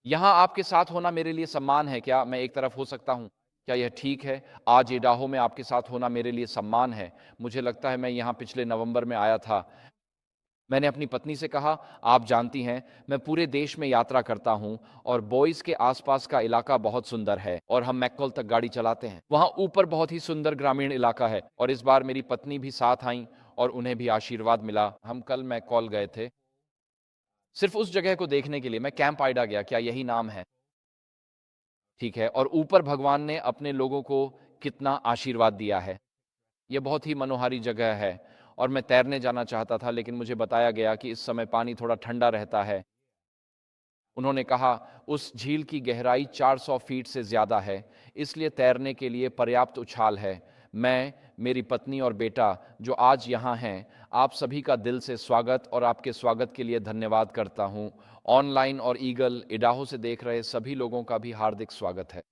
यहाँ आपके साथ होना मेरे लिए सम्मान है क्या? मैं एक तरफ हो सकता हूँ? क्या यह ठीक है? आज इडाहो में आपके साथ होना मेरे लिए सम्मान है। मुझे लगता है मैं यहाँ पिछले नवंबर में आया था। मैंने अपनी पत्नी से कहा, आप जानती हैं, मैं पूरे देश में यात्रा करता हूँ और बॉयज़ के आसपास का इलाका बहुत सुंदर है और हम मैकॉल तक गाड़ी चलाते हैं। वहाँ ऊपर बहुत ही सुंदर ग्रामीण इलाका है और इस बार मेरी पत्नी भी साथ आईं और उन्हें भी आशीर्वाद मिला। हम कल मैकॉल गए थे, सिर्फ उस जगह को देखने के लिए। मैं कैंप आइडा गया, क्या यही नाम है? ठीक है। और ऊपर भगवान ने अपने लोगों को कितना आशीर्वाद दिया है। ये बहुत ही मनोहारी जगह है और मैं तैरने जाना चाहता था, लेकिन मुझे बताया गया कि इस समय पानी थोड़ा ठंडा रहता है। उन्होंने कहा उस झील की गहराई 400 फीट से ज़्यादा है, इसलिए तैरने के लिए पर्याप्त उछाल है। मैं, मेरी पत्नी और बेटा जो आज यहाँ हैं, आप सभी का दिल से स्वागत और आपके स्वागत के लिए धन्यवाद करता हूँ। ऑनलाइन और ईगल, इडाहो से देख रहे सभी लोगों का भी हार्दिक स्वागत है।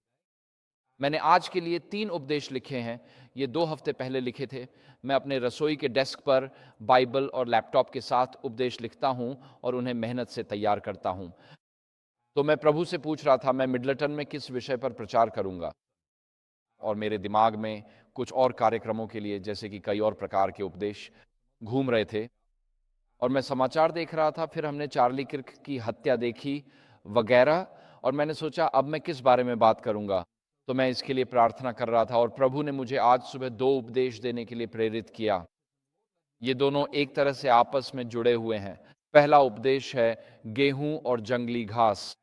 मैंने आज के लिए 3 उपदेश लिखे हैं। ये 2 हफ्ते पहले लिखे थे। मैं अपने रसोई के डेस्क पर बाइबल और लैपटॉप के साथ उपदेश लिखता हूँ और उन्हें मेहनत से तैयार करता हूँ। तो मैं प्रभु से पूछ रहा था, मैं मिडलटन में किस विषय पर प्रचार करूँगा? और मेरे दिमाग में कुछ और कार्यक्रमों के लिए, जैसे कि कई और प्रकार के उपदेश घूम रहे थे और मैं समाचार देख रहा था, फिर हमने चार्ली किर्क की हत्या देखी वगैरह, और मैंने सोचा अब मैं किस बारे में बात करूँगा? तो मैं इसके लिए प्रार्थना कर रहा था और प्रभु ने मुझे आज सुबह 2 उपदेश देने के लिए प्रेरित किया। ये दोनों एक तरह से आपस में जुड़े हुए हैं। पहला उपदेश है गेहूँ और जंगली घास।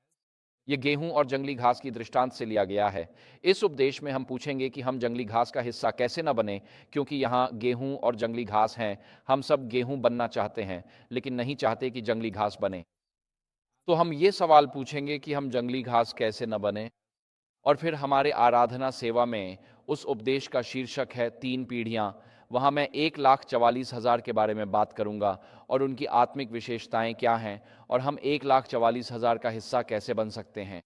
ये गेहूं और जंगली घास की दृष्टांत से लिया गया है। इस उपदेश में हम पूछेंगे कि हम जंगली घास का हिस्सा कैसे न बने, क्योंकि यहाँ गेहूं और जंगली घास हैं। हम सब गेहूं बनना चाहते हैं, लेकिन नहीं चाहते कि जंगली घास बने। तो हम ये सवाल पूछेंगे कि हम जंगली घास कैसे न बने। और फिर हमारे आराधना सेवा में उस उपदेश का शीर्षक है 3 पीढ़ियाँ। वहाँ मैं 1,44,000 के बारे में बात करूँगा और उनकी आत्मिक विशेषताएं क्या हैं और हम 1,44,000 का हिस्सा कैसे बन सकते हैं।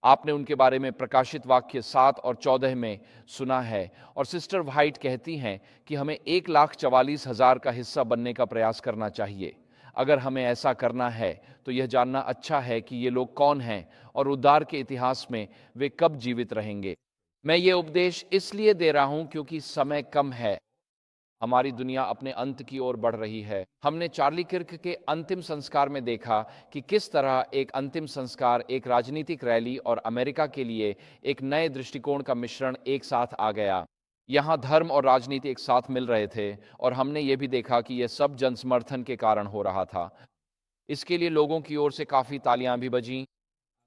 आपने उनके बारे में प्रकाशित वाक्य 7 और 14 में सुना है और सिस्टर व्हाइट कहती हैं कि हमें 1,44,000 का हिस्सा बनने का प्रयास करना चाहिए। अगर हमें ऐसा करना है तो यह जानना अच्छा है कि ये लोग कौन हैं और उद्धार के इतिहास में वे कब जीवित रहेंगे। मैं ये उपदेश इसलिए दे रहा हूं क्योंकि समय कम है। हमारी दुनिया अपने अंत की ओर बढ़ रही है। हमने चार्ली किर्क के अंतिम संस्कार में देखा कि किस तरह एक अंतिम संस्कार, एक राजनीतिक रैली और अमेरिका के लिए एक नए दृष्टिकोण का मिश्रण एक साथ आ गया। यहाँ धर्म और राजनीति एक साथ मिल रहे थे और हमने ये भी देखा कि यह सब जनसमर्थन के कारण हो रहा था। इसके लिए लोगों की ओर से काफ़ी तालियां भी बजीं।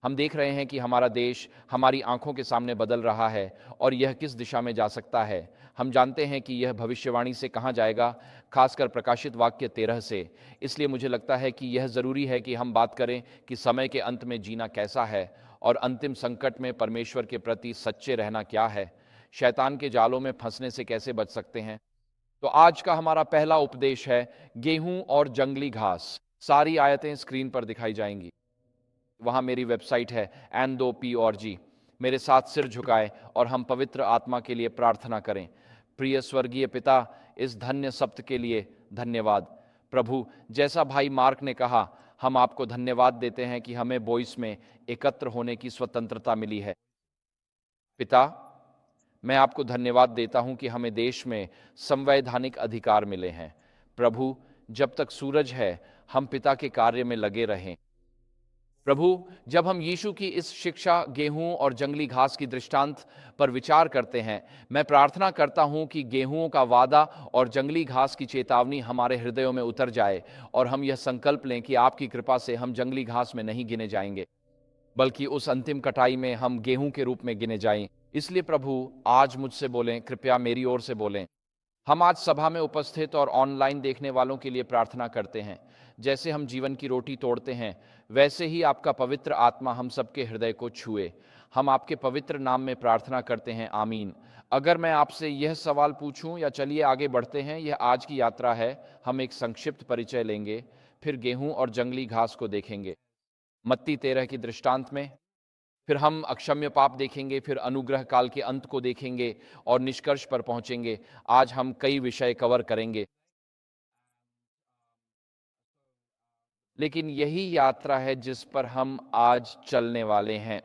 हम देख रहे हैं कि हमारा देश हमारी आंखों के सामने बदल रहा है और यह किस दिशा में जा सकता है। हम जानते हैं कि यह भविष्यवाणी से कहाँ जाएगा, खासकर प्रकाशित वाक्य 13 से। इसलिए मुझे लगता है कि यह ज़रूरी है कि हम बात करें कि समय के अंत में जीना कैसा है और अंतिम संकट में परमेश्वर के प्रति सच्चे रहना क्या है, शैतान के जालों में फंसने से कैसे बच सकते हैं। तो आज का हमारा पहला उपदेश है गेहूं और जंगली घास। सारी आयतें स्क्रीन पर दिखाई जाएंगी। वहाँ मेरी वेबसाइट है N2P.org। मेरे साथ सिर झुकाएं और हम पवित्र आत्मा के लिए प्रार्थना करें। प्रिय स्वर्गीय पिता, इस धन्य सप्त के लिए धन्यवाद। प्रभु, जैसा भाई मार्क ने कहा, हम आपको धन्यवाद देते हैं कि हमें वॉइस में एकत्र होने की स्वतंत्रता मिली है। पिता, मैं आपको धन्यवाद देता हूं कि हमें देश में संवैधानिक अधिकार मिले हैं। प्रभु, जब तक सूरज है, हम पिता के कार्य में लगे रहें। प्रभु, जब हम यीशु की इस शिक्षा गेहूं और जंगली घास की दृष्टांत पर विचार करते हैं, मैं प्रार्थना करता हूं कि गेहूं का वादा और जंगली घास की चेतावनी हमारे हृदयों में उतर जाए और हम यह संकल्प लें कि आपकी कृपा से हम जंगली घास में नहीं गिने जाएंगे, बल्कि उस अंतिम कटाई में हम गेहूं के रूप में गिने जाएं। इसलिए प्रभु, आज मुझसे बोलें, कृपया मेरी ओर से बोलें। हम आज सभा में उपस्थित और ऑनलाइन देखने वालों के लिए प्रार्थना करते हैं। जैसे हम जीवन की रोटी तोड़ते हैं, वैसे ही आपका पवित्र आत्मा हम सबके हृदय को छुए। हम आपके पवित्र नाम में प्रार्थना करते हैं, आमीन। अगर मैं आपसे यह सवाल पूछूं, या चलिए आगे बढ़ते हैं, यह आज की यात्रा है। हम एक संक्षिप्त परिचय लेंगे, फिर गेहूं और जंगली घास को देखेंगे मत्ती 13 की दृष्टांत में, फिर हम अक्षम्य पाप देखेंगे, फिर अनुग्रह काल के अंत को देखेंगे और निष्कर्ष पर पहुंचेंगे। आज हम कई विषय कवर करेंगे। लेकिन यही यात्रा है जिस पर हम आज चलने वाले हैं।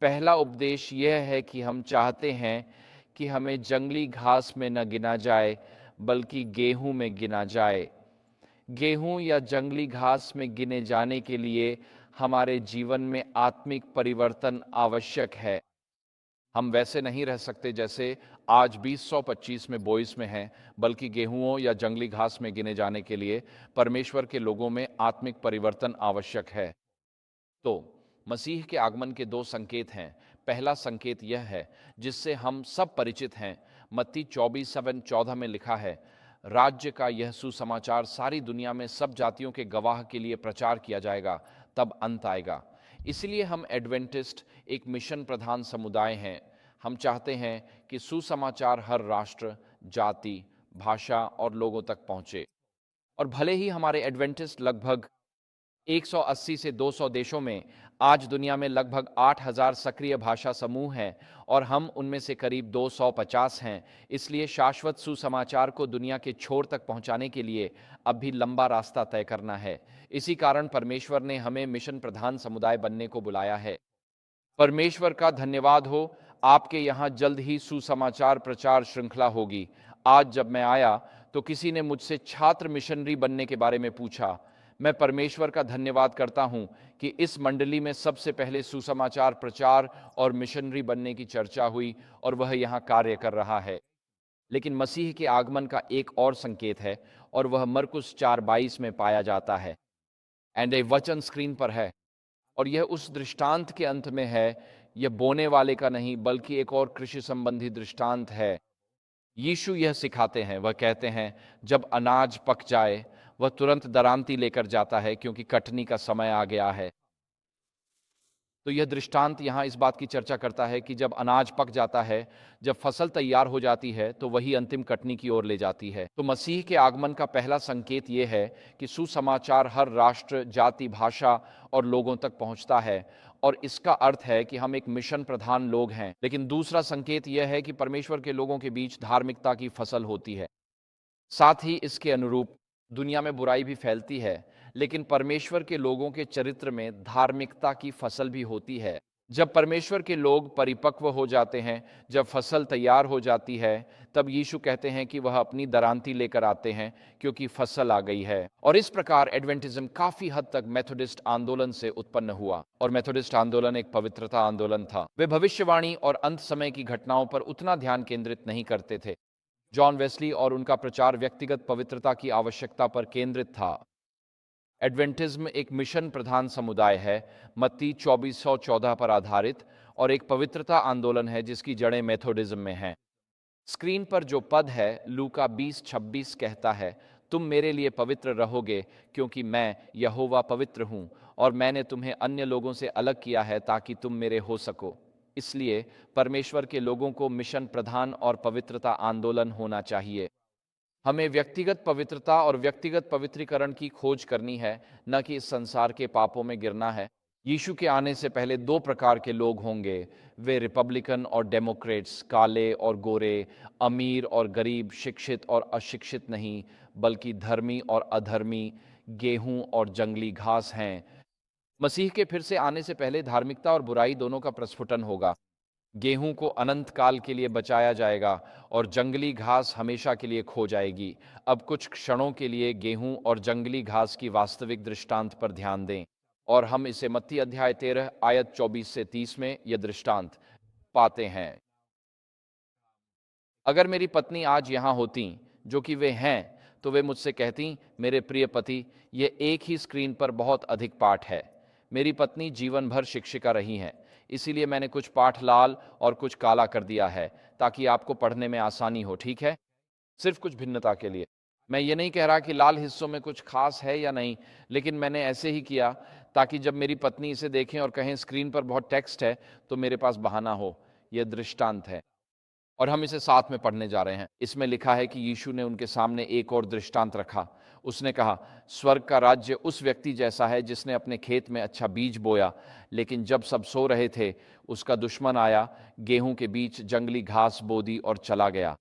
पहला उपदेश यह है कि हम चाहते हैं कि हमें जंगली घास में न गिना जाए, बल्कि गेहूं में गिना जाए। गेहूं या जंगली घास में गिने जाने के लिए हमारे जीवन में आत्मिक परिवर्तन आवश्यक है। हम वैसे नहीं रह सकते जैसे आज 2025 में बोइस में हैं, बल्कि गेहूंों या जंगली घास में गिने जाने के लिए परमेश्वर के लोगों में आत्मिक परिवर्तन आवश्यक है। तो मसीह के आगमन के दो संकेत हैं। पहला संकेत यह है जिससे हम सब परिचित हैं। मत्ती 24:14 में लिखा है, राज्य का यह सुसमाचार सारी दुनिया में सब जातियों के गवाह के लिए प्रचार किया जाएगा, तब अंत आएगा। इसलिए हम एडवेंटिस्ट एक मिशन प्रधान समुदाय हैं। हम चाहते हैं कि सुसमाचार हर राष्ट्र, जाति, भाषा और लोगों तक पहुंचे। और भले ही हमारे एडवेंटिस्ट लगभग 180 से 200 देशों में, आज दुनिया में लगभग 8,000 सक्रिय भाषा समूह हैं और हम उनमें से करीब 250 हैं। इसलिए शाश्वत सुसमाचार को दुनिया के छोर तक पहुंचाने के लिए अब भी लंबा रास्ता तय करना है। इसी कारण परमेश्वर ने हमें मिशन प्रधान समुदाय बनने को बुलाया है। परमेश्वर का धन्यवाद हो, आपके यहाँ जल्द ही सुसमाचार प्रचार श्रृंखला होगी। आज जब मैं आया तो किसी ने मुझसे छात्र मिशनरी बनने के बारे में पूछा। मैं परमेश्वर का धन्यवाद करता हूं कि इस मंडली में सबसे पहले सुसमाचार प्रचार और मिशनरी बनने की चर्चा हुई और वह यहाँ कार्य कर रहा है। लेकिन मसीह के आगमन का एक और संकेत है और वह मरकुस 4:22 में पाया जाता है। एंड ए वचन स्क्रीन पर है और यह उस दृष्टांत के अंत में है। यह बोने वाले का नहीं बल्कि एक और कृषि संबंधी दृष्टांत है। यीशु यह सिखाते हैं, वह कहते हैं जब अनाज पक जाए वह तुरंत दरांती लेकर जाता है क्योंकि कटनी का समय आ गया है। तो यह दृष्टांत यहाँ इस बात की चर्चा करता है कि जब अनाज पक जाता है, जब फसल तैयार हो जाती है, तो वही अंतिम कटनी की ओर ले जाती है। तो मसीह के आगमन का पहला संकेत यह है कि सुसमाचार हर राष्ट्र, जाति, भाषा और लोगों तक पहुंचता है और इसका अर्थ है कि हम एक मिशन प्रधान लोग हैं। लेकिन दूसरा संकेत यह है कि परमेश्वर के लोगों के बीच धार्मिकता की फसल होती है। साथ ही इसके अनुरूप दुनिया में बुराई भी फैलती है, लेकिन परमेश्वर के लोगों के चरित्र में धार्मिकता की फसल भी होती है। जब परमेश्वर के लोग परिपक्व हो जाते हैं, जब फसल तैयार हो जाती है, तब यीशु कहते हैं कि वह अपनी दरांती लेकर आते हैं क्योंकि फसल आ गई है। और इस प्रकार एडवेंटिज्म काफी हद तक मेथोडिस्ट आंदोलन से उत्पन्न हुआ। और मेथोडिस्ट आंदोलन एक पवित्रता आंदोलन था। वे भविष्यवाणी और अंत समय की घटनाओं पर उतना ध्यान केंद्रित नहीं करते थे। जॉन वेस्ली और उनका प्रचार व्यक्तिगत पवित्रता की आवश्यकता पर केंद्रित था। एडवेंटिज्म एक मिशन प्रधान समुदाय है, मत्ती 24:14 पर आधारित, और एक पवित्रता आंदोलन है जिसकी जड़ें मेथोडिज्म में हैं। स्क्रीन पर जो पद है लूका 20:26 कहता है, तुम मेरे लिए पवित्र रहोगे क्योंकि मैं यहोवा पवित्र हूँ और मैंने तुम्हें अन्य लोगों से अलग किया है ताकि तुम मेरे हो सको। इसलिए परमेश्वर के लोगों को मिशन प्रधान और पवित्रता आंदोलन होना चाहिए। हमें व्यक्तिगत पवित्रता और व्यक्तिगत पवित्रीकरण की खोज करनी है, न कि इस संसार के पापों में गिरना है। यीशु के आने से पहले दो प्रकार के लोग होंगे, वे रिपब्लिकन और डेमोक्रेट्स, काले और गोरे, अमीर और गरीब, शिक्षित और अशिक्षित नहीं, बल्कि धर्मी और अधर्मी, गेहूं और जंगली घास हैं। मसीह के फिर से आने से पहले धार्मिकता और बुराई दोनों का प्रस्फुटन होगा। गेहूं को अनंत काल के लिए बचाया जाएगा और जंगली घास हमेशा के लिए खो जाएगी। अब कुछ क्षणों के लिए गेहूं और जंगली घास की वास्तविक दृष्टांत पर ध्यान दें और हम इसे मत्ती अध्याय 13 आयत 24 से 30 में यह दृष्टांत पाते हैं। अगर मेरी पत्नी आज यहाँ होती, जो कि वे हैं, तो वे मुझसे कहती, मेरे प्रिय पति, ये एक ही स्क्रीन पर बहुत अधिक पाठ है। मेरी पत्नी जीवन भर शिक्षिका रही हैं, इसीलिए मैंने कुछ पाठ लाल और कुछ काला कर दिया है ताकि आपको पढ़ने में आसानी हो, ठीक है? सिर्फ कुछ भिन्नता के लिए। मैं ये नहीं कह रहा कि लाल हिस्सों में कुछ खास है या नहीं, लेकिन मैंने ऐसे ही किया ताकि जब मेरी पत्नी इसे देखें और कहें स्क्रीन पर बहुत टेक्स्ट है, तो मेरे पास बहाना हो। यह दृष्टांत है और हम इसे साथ में पढ़ने जा रहे हैं। इसमें लिखा है कि यीशु ने उनके सामने एक और दृष्टांत रखा। उसने कहा, स्वर्ग का राज्य उस व्यक्ति जैसा है जिसने अपने खेत में अच्छा बीज बोया, लेकिन जब सब सो रहे थे, उसका दुश्मन आया, गेहूं के बीच जंगली घास बो दी और चला गया।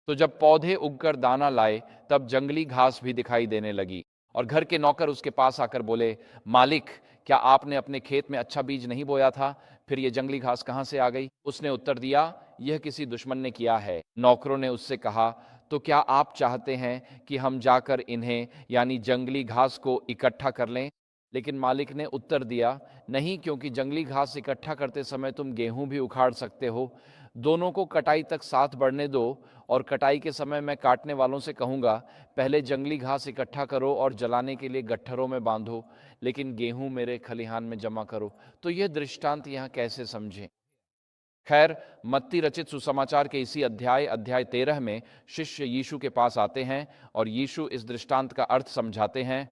तो जब पौधे उगकर दाना लाए, तब जंगली घास भी दिखाई देने लगी और घर के नौकर उसके पास आकर बोले, मालिक, क्या आपने अपने खेत में अच्छा बीज नहीं बोया था? फिर ये जंगली घास कहाँ से आ गई? उसने उत्तर दिया, यह किसी दुश्मन ने किया है। नौकरों ने उससे कहा, तो क्या आप चाहते हैं कि हम जाकर इन्हें यानी जंगली घास को इकट्ठा कर लें? लेकिन मालिक ने उत्तर दिया, नहीं, क्योंकि जंगली घास इकट्ठा करते समय तुम गेहूं भी उखाड़ सकते हो। दोनों को कटाई तक साथ बढ़ने दो, और कटाई के समय मैं काटने वालों से कहूँगा, पहले जंगली घास इकट्ठा करो और जलाने के लिए गट्ठरों में बांधो, लेकिन गेहूं मेरे खलिहान में जमा करो। तो यह दृष्टांत यहाँ कैसे समझें? खैर, मत्ती रचित सुसमाचार के इसी अध्याय 13 में शिष्य यीशु के पास आते हैं और यीशु इस दृष्टांत का अर्थ समझाते हैं।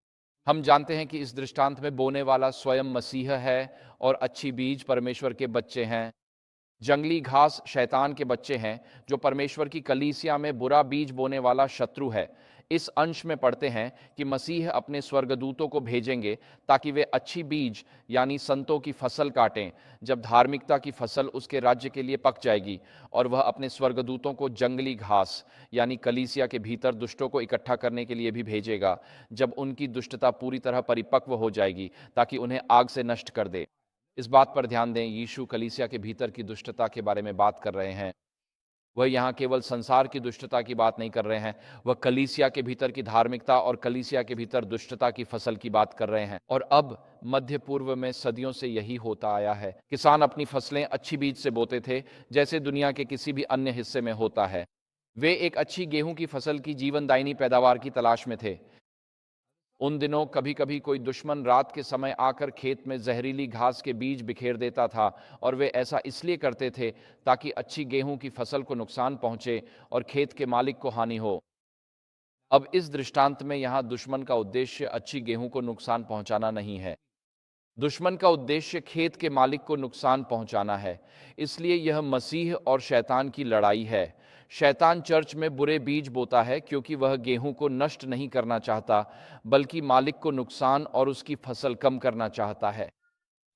हम जानते हैं कि इस दृष्टांत में बोने वाला स्वयं मसीह है और अच्छी बीज परमेश्वर के बच्चे हैं। जंगली घास शैतान के बच्चे हैं, जो परमेश्वर की कलीसिया में बुरा बीज बोने वाला शत्रु है। इस अंश में पढ़ते हैं कि मसीह अपने स्वर्गदूतों को भेजेंगे ताकि वे अच्छी बीज यानी संतों की फसल काटें, जब धार्मिकता की फसल उसके राज्य के लिए पक जाएगी, और वह अपने स्वर्गदूतों को जंगली घास यानी कलीसिया के भीतर दुष्टों को इकट्ठा करने के लिए भी भेजेगा, जब उनकी दुष्टता पूरी तरह परिपक्व हो जाएगी, ताकि उन्हें आग से नष्ट कर दे। इस बात पर ध्यान दें, यीशु कलीसिया के भीतर की दुष्टता के बारे में बात कर रहे हैं। वह यहाँ केवल संसार की दुष्टता की बात नहीं कर रहे हैं, वह कलीसिया के भीतर की धार्मिकता और कलीसिया के भीतर दुष्टता की फसल की बात कर रहे हैं। और अब मध्य पूर्व में सदियों से यही होता आया है। किसान अपनी फसलें अच्छी बीज से बोते थे, जैसे दुनिया के किसी भी अन्य हिस्से में होता है। वे एक अच्छी गेहूं की फसल की जीवनदायिनी पैदावार की तलाश में थे। उन दिनों कभी कभी कोई दुश्मन रात के समय आकर खेत में जहरीली घास के बीज बिखेर देता था, और वे ऐसा इसलिए करते थे ताकि अच्छी गेहूं की फसल को नुकसान पहुंचे और खेत के मालिक को हानि हो। अब इस दृष्टांत में यहां दुश्मन का उद्देश्य अच्छी गेहूं को नुकसान पहुंचाना नहीं है। दुश्मन का उद्देश्य खेत के मालिक को नुकसान पहुंचाना है। इसलिए यह मसीह और शैतान की लड़ाई है। शैतान चर्च में बुरे बीज बोता है, क्योंकि वह गेहूं को नष्ट नहीं करना चाहता, बल्कि मालिक को नुकसान और उसकी फसल कम करना चाहता है।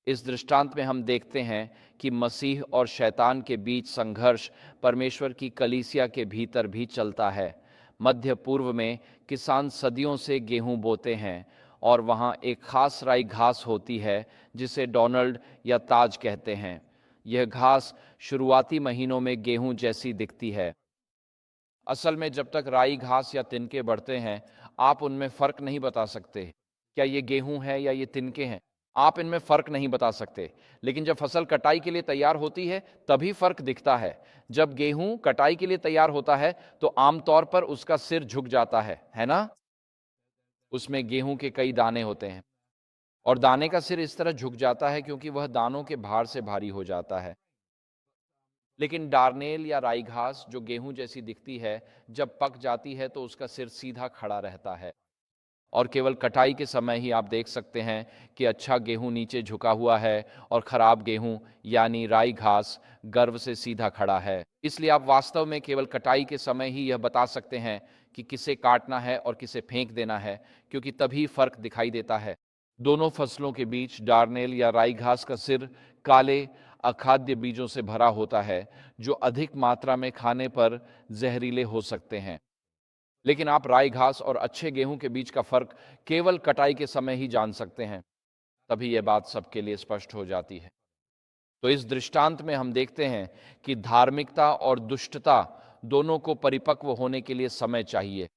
इस दृष्टांत में हम देखते हैं कि मसीह और शैतान के बीच संघर्ष परमेश्वर की कलीसिया के भीतर भी चलता है। मध्य पूर्व में किसान सदियों से गेहूं बोते हैं, और वहाँ एक खास राई घास होती है जिसे डोनाल्ड या ताज कहते हैं। यह घास शुरुआती महीनों में गेहूं जैसी दिखती है। असल में जब तक राई घास या तिनके बढ़ते हैं, आप उनमें फर्क नहीं बता सकते, क्या ये गेहूं है या ये तिनके हैं। आप इनमें फर्क नहीं बता सकते। लेकिन जब फसल कटाई के लिए तैयार होती है, तभी फर्क दिखता है। जब गेहूं कटाई के लिए तैयार होता है, तो आमतौर पर उसका सिर झुक जाता है ना? उसमें गेहूं के कई दाने होते हैं, और दाने का सिर इस तरह झुक जाता है क्योंकि वह दानों के भार से भारी हो जाता है। लेकिन डार्नेल या राई घास जो गेहूं जैसी दिखती है, जब पक जाती है तो उसका सिर सीधा खड़ा रहता है, और केवल कटाई के समय ही आप देख सकते हैं कि अच्छा गेहूं नीचे झुका हुआ है और खराब गेहूं यानी राई घास गर्व से सीधा खड़ा है। इसलिए आप वास्तव में केवल कटाई के समय ही यह बता सकते हैं कि किसे काटना है और किसे फेंक देना है, क्योंकि तभी फर्क दिखाई देता है। दोनों फसलों के बीच डार्नेल या राई घास का सिर काले अखाद्य बीजों से भरा होता है, जो अधिक मात्रा में खाने पर जहरीले हो सकते हैं। लेकिन आप राई घास और अच्छे गेहूं के बीच का फर्क केवल कटाई के समय ही जान सकते हैं। तभी यह बात सबके लिए स्पष्ट हो जाती है। तो इस दृष्टांत में हम देखते हैं कि धार्मिकता और दुष्टता दोनों को परिपक्व होने के लिए समय चाहिए।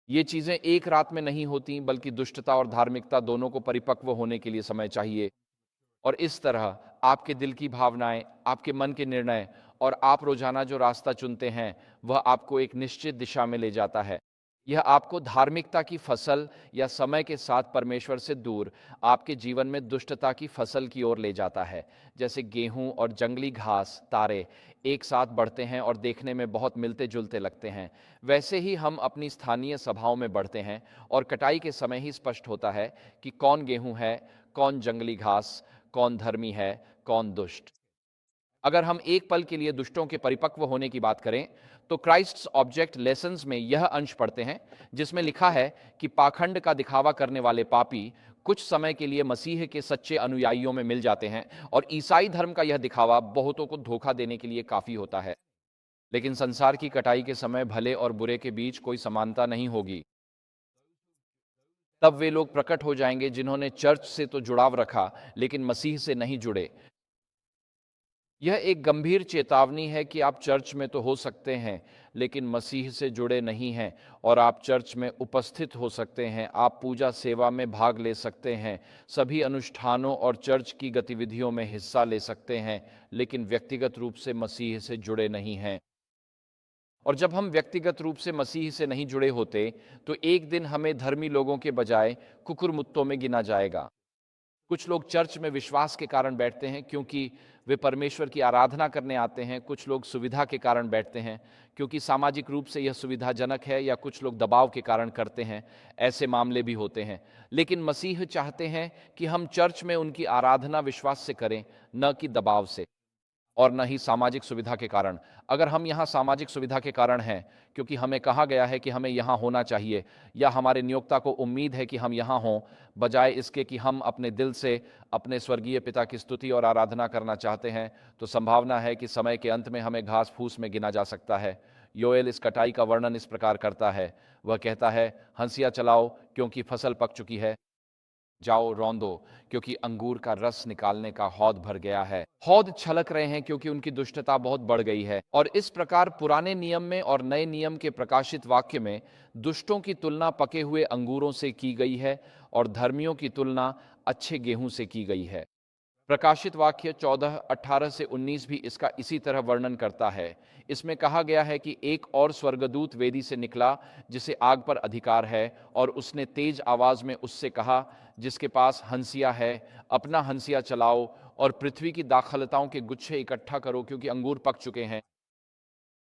ये चीजें एक रात में नहीं होती, बल्कि दुष्टता और धार्मिकता दोनों को परिपक्व होने के लिए समय चाहिए। और इस तरह आपके दिल की भावनाएं, आपके मन के निर्णय और आप रोजाना जो रास्ता चुनते हैं, वह आपको एक निश्चित दिशा में ले जाता है। यह आपको धार्मिकता की फसल या समय के साथ परमेश्वर से दूर आपके जीवन में दुष्टता की फसल की ओर ले जाता है। जैसे गेहूं और जंगली घास तारे एक साथ बढ़ते हैं और देखने में बहुत मिलते जुलते लगते हैं, वैसे ही हम अपनी स्थानीय सभाओं में बढ़ते हैं, और कटाई के समय ही स्पष्ट होता है कि कौन गेहूं है, कौन जंगली घास, कौन धर्मी है, कौन दुष्ट। अगर हम एक पल के लिए दुष्टों के परिपक्व होने की बात करें, तो क्राइस्ट्स ऑब्जेक्ट लेसन्स में यह अंश पढ़ते हैं जिसमें लिखा है कि पाखंड का दिखावा करने वाले पापी कुछ समय के लिए मसीह के सच्चे अनुयायियों में मिल जाते हैं, और ईसाई धर्म का यह दिखावा बहुतों को धोखा देने के लिए काफी होता है। लेकिन संसार की कटाई के समय भले और बुरे के बीच कोई समानता नहीं होगी। तब वे लोग प्रकट हो जाएंगे जिन्होंने चर्च से तो जुड़ाव रखा लेकिन मसीह से नहीं जुड़े। यह एक गंभीर चेतावनी है कि आप चर्च में तो हो सकते हैं लेकिन मसीह से जुड़े नहीं हैं। और आप चर्च में उपस्थित हो सकते हैं, आप पूजा सेवा में भाग ले सकते हैं, सभी अनुष्ठानों और चर्च की गतिविधियों में हिस्सा ले सकते हैं, लेकिन व्यक्तिगत रूप से मसीह से जुड़े नहीं हैं। और जब हम व्यक्तिगत रूप से मसीह से नहीं जुड़े होते तो एक दिन हमें धर्मी लोगों के बजाय कुकुरमुत्तों में गिना जाएगा। कुछ लोग चर्च में विश्वास के कारण बैठते हैं क्योंकि वे परमेश्वर की आराधना करने आते हैं, कुछ लोग सुविधा के कारण बैठते हैं क्योंकि सामाजिक रूप से यह सुविधाजनक है, या कुछ लोग दबाव के कारण करते हैं। ऐसे मामले भी होते हैं। लेकिन मसीह चाहते हैं कि हम चर्च में उनकी आराधना विश्वास से करें, न कि दबाव से और न ही सामाजिक सुविधा के कारण। अगर हम यहाँ सामाजिक सुविधा के कारण हैं क्योंकि हमें कहा गया है कि हमें यहाँ होना चाहिए, या हमारे नियोक्ता को उम्मीद है कि हम यहाँ हों, बजाय इसके कि हम अपने दिल से अपने स्वर्गीय पिता की स्तुति और आराधना करना चाहते हैं, तो संभावना है कि समय के अंत में हमें घास फूस में गिना जा सकता है। योएल इस कटाई का वर्णन इस प्रकार करता है। वह कहता है, हंसिया चलाओ क्योंकि फसल पक चुकी है, जाओ रौंदो क्योंकि अंगूर का रस निकालने का हौद भर गया है। हौद छलक रहे हैं क्योंकि उनकी दुष्टता बहुत बढ़ गई है। और इस प्रकार पुराने नियम में और नए नियम के प्रकाशित वाक्य में दुष्टों की तुलना पके हुए अंगूरों से की गई है और धर्मियों की तुलना अच्छे गेहूं से की गई है। प्रकाशित वाक्य 14:18 से 19 भी इसका इसी तरह वर्णन करता है। इसमें कहा गया है कि एक और स्वर्गदूत वेदी से निकला जिसे आग पर अधिकार है, और उसने तेज आवाज में उससे कहा, जिसके पास हंसिया है, अपना हंसिया चलाओ और पृथ्वी की दाखलताओं के गुच्छे इकट्ठा करो क्योंकि अंगूर पक चुके हैं।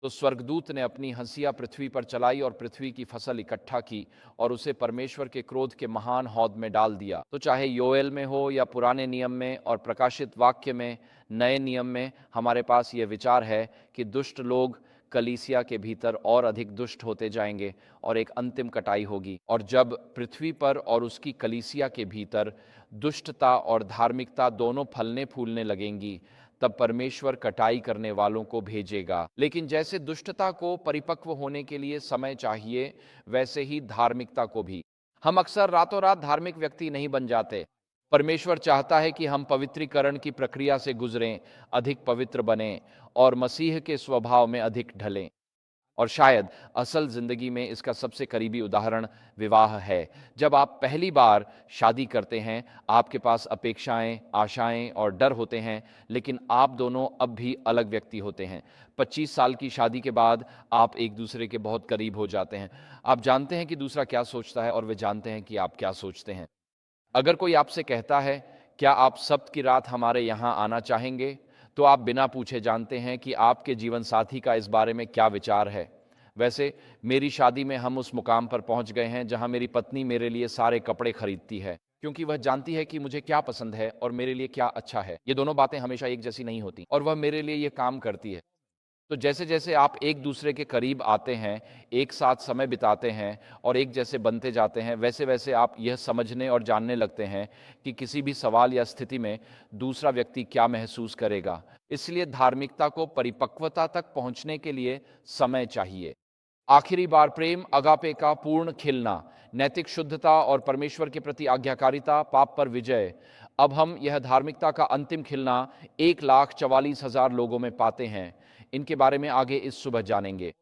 तो स्वर्गदूत ने अपनी हंसिया पृथ्वी पर चलाई और पृथ्वी की फसल इकट्ठा की और उसे परमेश्वर के क्रोध के महान हौद में डाल दिया। तो चाहे योएल में हो या पुराने नियम में और प्रकाशित वाक्य में, नए नियम में, हमारे पास ये विचार है कि दुष्ट लोग कलीसिया के भीतर और अधिक दुष्ट होते जाएंगे और एक अंतिम कटाई होगी। और जब पृथ्वी पर और उसकी कलीसिया के भीतर दुष्टता और धार्मिकता दोनों फलने फूलने लगेंगी, तब परमेश्वर कटाई करने वालों को भेजेगा। लेकिन जैसे दुष्टता को परिपक्व होने के लिए समय चाहिए, वैसे ही धार्मिकता को भी। हम अक्सर रातों रात धार्मिक व्यक्ति नहीं बन जाते। परमेश्वर चाहता है कि हम पवित्रीकरण की प्रक्रिया से गुजरें, अधिक पवित्र बनें और मसीह के स्वभाव में अधिक ढलें। और शायद असल जिंदगी में इसका सबसे करीबी उदाहरण विवाह है। जब आप पहली बार शादी करते हैं, आपके पास अपेक्षाएं, आशाएं और डर होते हैं, लेकिन आप दोनों अब भी अलग व्यक्ति होते हैं। 25 साल की शादी के बाद आप एक दूसरे के बहुत करीब हो जाते हैं। आप जानते हैं कि दूसरा क्या सोचता है और वे जानते हैं कि आप क्या सोचते हैं। अगर कोई आपसे कहता है, क्या आप सब्त की रात हमारे यहाँ आना चाहेंगे, तो आप बिना पूछे जानते हैं कि आपके जीवन साथी का इस बारे में क्या विचार है। वैसे मेरी शादी में हम उस मुकाम पर पहुंच गए हैं जहां मेरी पत्नी मेरे लिए सारे कपड़े खरीदती है, क्योंकि वह जानती है कि मुझे क्या पसंद है और मेरे लिए क्या अच्छा है। ये दोनों बातें हमेशा एक जैसी नहीं होती, और वह मेरे लिए ये काम करती है। तो जैसे जैसे आप एक दूसरे के करीब आते हैं, एक साथ समय बिताते हैं और एक जैसे बनते जाते हैं, वैसे वैसे आप यह समझने और जानने लगते हैं कि किसी भी सवाल या स्थिति में दूसरा व्यक्ति क्या महसूस करेगा। इसलिए धार्मिकता को परिपक्वता तक पहुंचने के लिए समय चाहिए। आखिरी बार प्रेम, अगापे का पूर्ण खिलना, नैतिक शुद्धता और परमेश्वर के प्रति आज्ञाकारिता, पाप पर विजय। अब हम यह धार्मिकता का अंतिम खिलना 1,44,000 लोगों में पाते हैं। इनके बारे में आगे इस सुबह जानेंगे।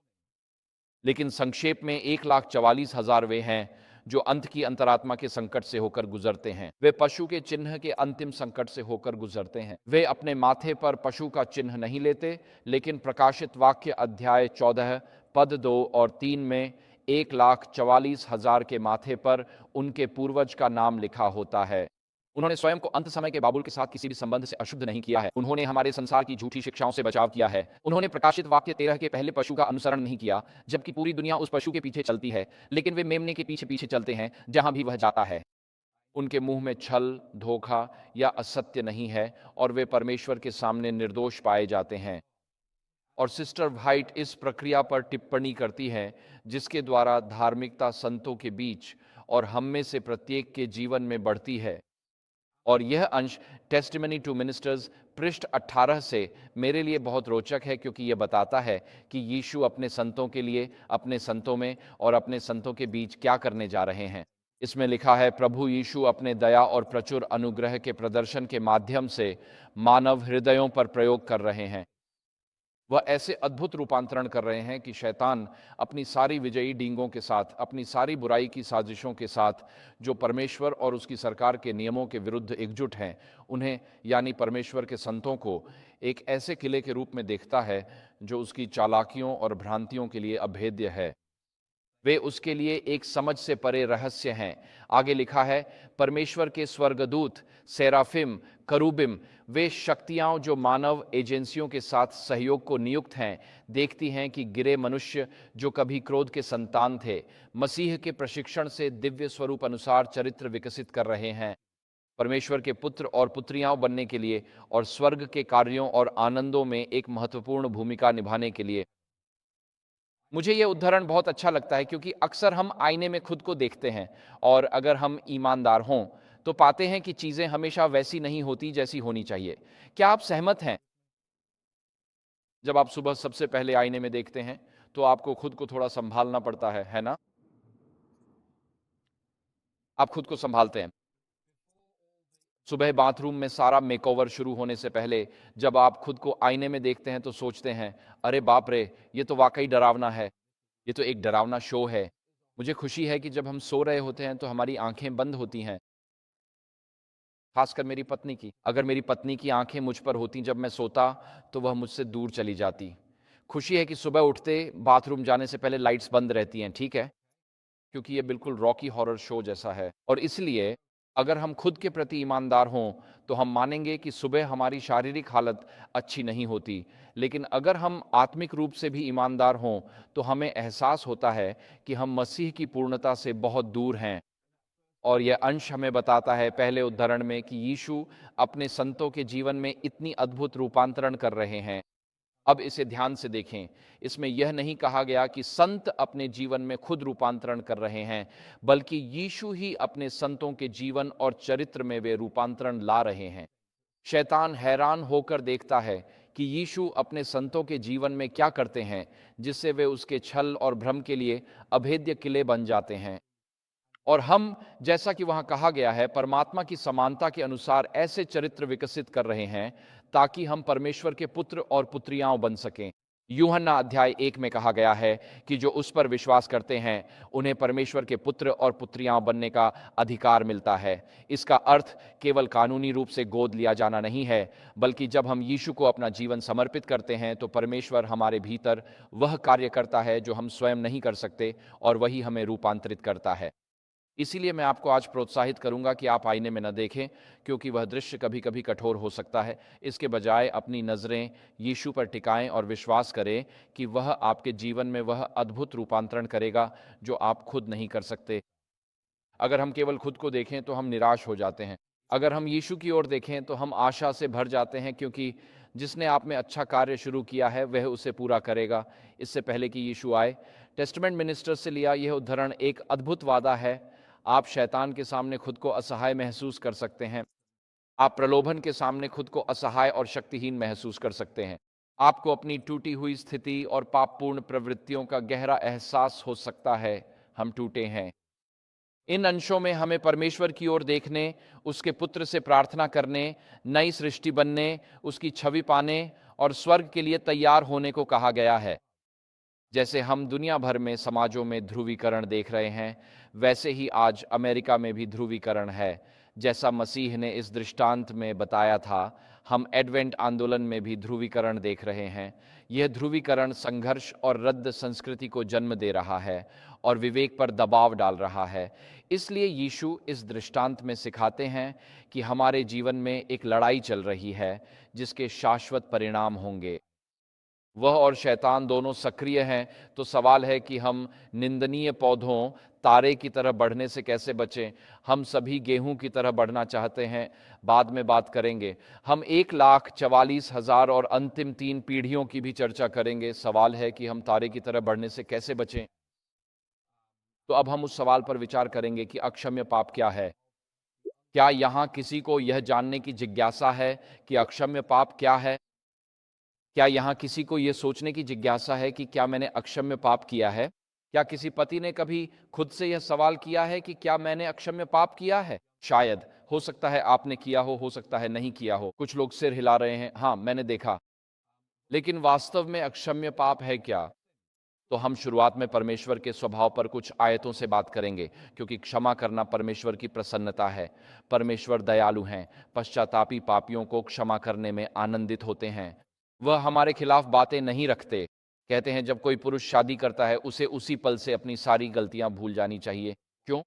लेकिन संक्षेप में 1,44,000 वे हैं जो अंत की अंतरात्मा के संकट से होकर गुजरते हैं। वे पशु के चिन्ह के अंतिम संकट से होकर गुजरते हैं। वे अपने माथे पर पशु का चिन्ह नहीं लेते, लेकिन प्रकाशित वाक्य अध्याय 14 पद 2 और 3 में 1,44,000 के माथे पर उनके पूर्वज का नाम लिखा होता है। उन्होंने स्वयं को अंत समय के बाबुल के साथ किसी भी संबंध से अशुद्ध नहीं किया है। उन्होंने हमारे संसार की झूठी शिक्षाओं से बचाव किया है। उन्होंने प्रकाशित वाक्य 13 के पहले पशु का अनुसरण नहीं किया, जबकि पूरी दुनिया उस पशु के पीछे चलती है, लेकिन वे मेमने के पीछे पीछे चलते हैं जहां भी वह जाता है। उनके मुंह में छल, धोखा या असत्य नहीं है और वे परमेश्वर के सामने निर्दोष पाए जाते हैं। और सिस्टर व्हाइट इस प्रक्रिया पर टिप्पणी करती है जिसके द्वारा धार्मिकता संतों के बीच और हम में से प्रत्येक के जीवन में बढ़ती है। और यह अंश टेस्टिमनी टू मिनिस्टर्स पृष्ठ 18 से मेरे लिए बहुत रोचक है, क्योंकि यह बताता है कि यीशु अपने संतों के लिए, अपने संतों में और अपने संतों के बीच क्या करने जा रहे हैं। इसमें लिखा है, प्रभु यीशु अपने दया और प्रचुर अनुग्रह के प्रदर्शन के माध्यम से मानव हृदयों पर प्रयोग कर रहे हैं। वह ऐसे अद्भुत रूपांतरण कर रहे हैं कि शैतान अपनी सारी विजयी डींगों के साथ, अपनी सारी बुराई की साजिशों के साथ, जो परमेश्वर और उसकी सरकार के नियमों के विरुद्ध एकजुट हैं, उन्हें यानी परमेश्वर के संतों को एक ऐसे किले के रूप में देखता है जो उसकी चालाकियों और भ्रांतियों के लिए अभेद्य है। वे उसके लिए एक समझ से परे रहस्य हैं। आगे लिखा है, परमेश्वर के स्वर्गदूत, सेराफिम, करूबिम, वे शक्तियां जो मानव एजेंसियों के साथ सहयोग को नियुक्त हैं, देखती हैं कि गिरे मनुष्य जो कभी क्रोध के संतान थे, मसीह के प्रशिक्षण से दिव्य स्वरूप अनुसार चरित्र विकसित कर रहे हैं, परमेश्वर के पुत्र और पुत्रियां बनने के लिए और स्वर्ग के कार्यों और आनंदों में एक महत्वपूर्ण भूमिका निभाने के लिए। मुझे ये उदाहरण बहुत अच्छा लगता है क्योंकि अक्सर हम आईने में खुद को देखते हैं और अगर हम ईमानदार हों तो पाते हैं कि चीज़ें हमेशा वैसी नहीं होती जैसी होनी चाहिए। क्या आप सहमत हैं? जब आप सुबह सबसे पहले आईने में देखते हैं तो आपको खुद को थोड़ा संभालना पड़ता है ना? आप खुद को संभालते हैं। सुबह बाथरूम में सारा मेकओवर शुरू होने से पहले जब आप खुद को आईने में देखते हैं तो सोचते हैं, अरे बाप रे, ये तो वाकई डरावना है, ये तो एक डरावना शो है। मुझे खुशी है कि जब हम सो रहे होते हैं तो हमारी आंखें बंद होती हैं, खासकर मेरी पत्नी की। अगर मेरी पत्नी की आंखें मुझ पर होती जब मैं सोता तो वह मुझसे दूर चली जाती। खुशी है कि सुबह उठते बाथरूम जाने से पहले लाइट्स बंद रहती हैं, ठीक है, क्योंकि ये बिल्कुल रॉकी हॉरर शो जैसा है। और इसलिए अगर हम खुद के प्रति ईमानदार हों तो हम मानेंगे कि सुबह हमारी शारीरिक हालत अच्छी नहीं होती, लेकिन अगर हम आत्मिक रूप से भी ईमानदार हों तो हमें एहसास होता है कि हम मसीह की पूर्णता से बहुत दूर हैं। और यह अंश हमें बताता है पहले उद्धरण में कि यीशु अपने संतों के जीवन में इतनी अद्भुत रूपांतरण कर रहे हैं। अब इसे ध्यान से देखें, इसमें यह नहीं कहा गया कि संत अपने जीवन में खुद रूपांतरण कर रहे हैं, बल्कि यीशु ही अपने संतों के जीवन और चरित्र में वे रूपांतरण ला रहे हैं। शैतान हैरान होकर देखता है कि यीशु अपने संतों के जीवन में क्या करते हैं, जिससे वे उसके छल और भ्रम के लिए अभेद्य किले बन जाते हैं। और हम, जैसा कि वहां कहा गया है, परमात्मा की समानता के अनुसार ऐसे चरित्र विकसित कर रहे हैं ताकि हम परमेश्वर के पुत्र और पुत्रियां बन सकें। यूहन्ना अध्याय 1 में कहा गया है कि जो उस पर विश्वास करते हैं उन्हें परमेश्वर के पुत्र और पुत्रियां बनने का अधिकार मिलता है। इसका अर्थ केवल कानूनी रूप से गोद लिया जाना नहीं है, बल्कि जब हम यीशु को अपना जीवन समर्पित करते हैं तो परमेश्वर हमारे भीतर वह कार्य करता है जो हम स्वयं नहीं कर सकते, और वही हमें रूपांतरित करता है। इसीलिए मैं आपको आज प्रोत्साहित करूंगा कि आप आईने में न देखें, क्योंकि वह दृश्य कभी कभी कठोर हो सकता है। इसके बजाय अपनी नज़रें यीशु पर टिकाएं और विश्वास करें कि वह आपके जीवन में वह अद्भुत रूपांतरण करेगा जो आप खुद नहीं कर सकते। अगर हम केवल खुद को देखें तो हम निराश हो जाते हैं। अगर हम यीशु की ओर देखें तो हम आशा से भर जाते हैं, क्योंकि जिसने आप में अच्छा कार्य शुरू किया है वह उसे पूरा करेगा। इससे पहले कि यीशु आए, टेस्टामेंट मिनिस्टर से लिया यह उद्धरण एक अद्भुत वादा है। आप शैतान के सामने खुद को असहाय महसूस कर सकते हैं। आप प्रलोभन के सामने खुद को असहाय और शक्तिहीन महसूस कर सकते हैं। आपको अपनी टूटी हुई स्थिति और पापपूर्ण प्रवृत्तियों का गहरा एहसास हो सकता है। हम टूटे हैं। इन अंशों में हमें परमेश्वर की ओर देखने, उसके पुत्र से प्रार्थना करने, नई सृष्टि बनने, उसकी छवि पाने और स्वर्ग के लिए तैयार होने को कहा गया है। जैसे हम दुनिया भर में समाजों में ध्रुवीकरण देख रहे हैं, वैसे ही आज अमेरिका में भी ध्रुवीकरण है। जैसा मसीह ने इस दृष्टांत में बताया था, हम एडवेंट आंदोलन में भी ध्रुवीकरण देख रहे हैं। यह ध्रुवीकरण संघर्ष और रद्द संस्कृति को जन्म दे रहा है और विवेक पर दबाव डाल रहा है। इसलिए यीशु इस दृष्टांत में सिखाते हैं कि हमारे जीवन में एक लड़ाई चल रही है जिसके शाश्वत परिणाम होंगे। वह और शैतान दोनों सक्रिय हैं, तो सवाल है कि हम निंदनीय पौधों, तारे की तरह बढ़ने से कैसे बचें। हम सभी गेहूं की तरह बढ़ना चाहते हैं, बाद में बात करेंगे। हम 1,44,000 और अंतिम 3 पीढ़ियों की भी चर्चा करेंगे। सवाल है कि हम तारे की तरह बढ़ने से कैसे बचें। तो अब हम उस सवाल पर विचार करेंगे कि अक्षम्य पाप क्या है। क्या यहाँ किसी को यह जानने की जिज्ञासा है कि अक्षम्य पाप क्या है? क्या यहाँ किसी को यह सोचने की जिज्ञासा है कि क्या मैंने अक्षम्य पाप किया है? क्या किसी पति ने कभी खुद से यह सवाल किया है कि क्या मैंने अक्षम्य पाप किया है? शायद, हो सकता है आपने किया हो सकता है नहीं किया हो। कुछ लोग सिर हिला रहे हैं, हाँ मैंने देखा। लेकिन वास्तव में अक्षम्य पाप है क्या? तो हम शुरुआत में परमेश्वर के स्वभाव पर कुछ आयतों से बात करेंगे, क्योंकि क्षमा करना परमेश्वर की प्रसन्नता है। परमेश्वर दयालु हैं, पश्चातापी पापियों को क्षमा करने में आनंदित होते हैं। वह हमारे खिलाफ बातें नहीं रखते। कहते हैं जब कोई पुरुष शादी करता है उसे उसी पल से अपनी सारी गलतियां भूल जानी चाहिए। क्यों?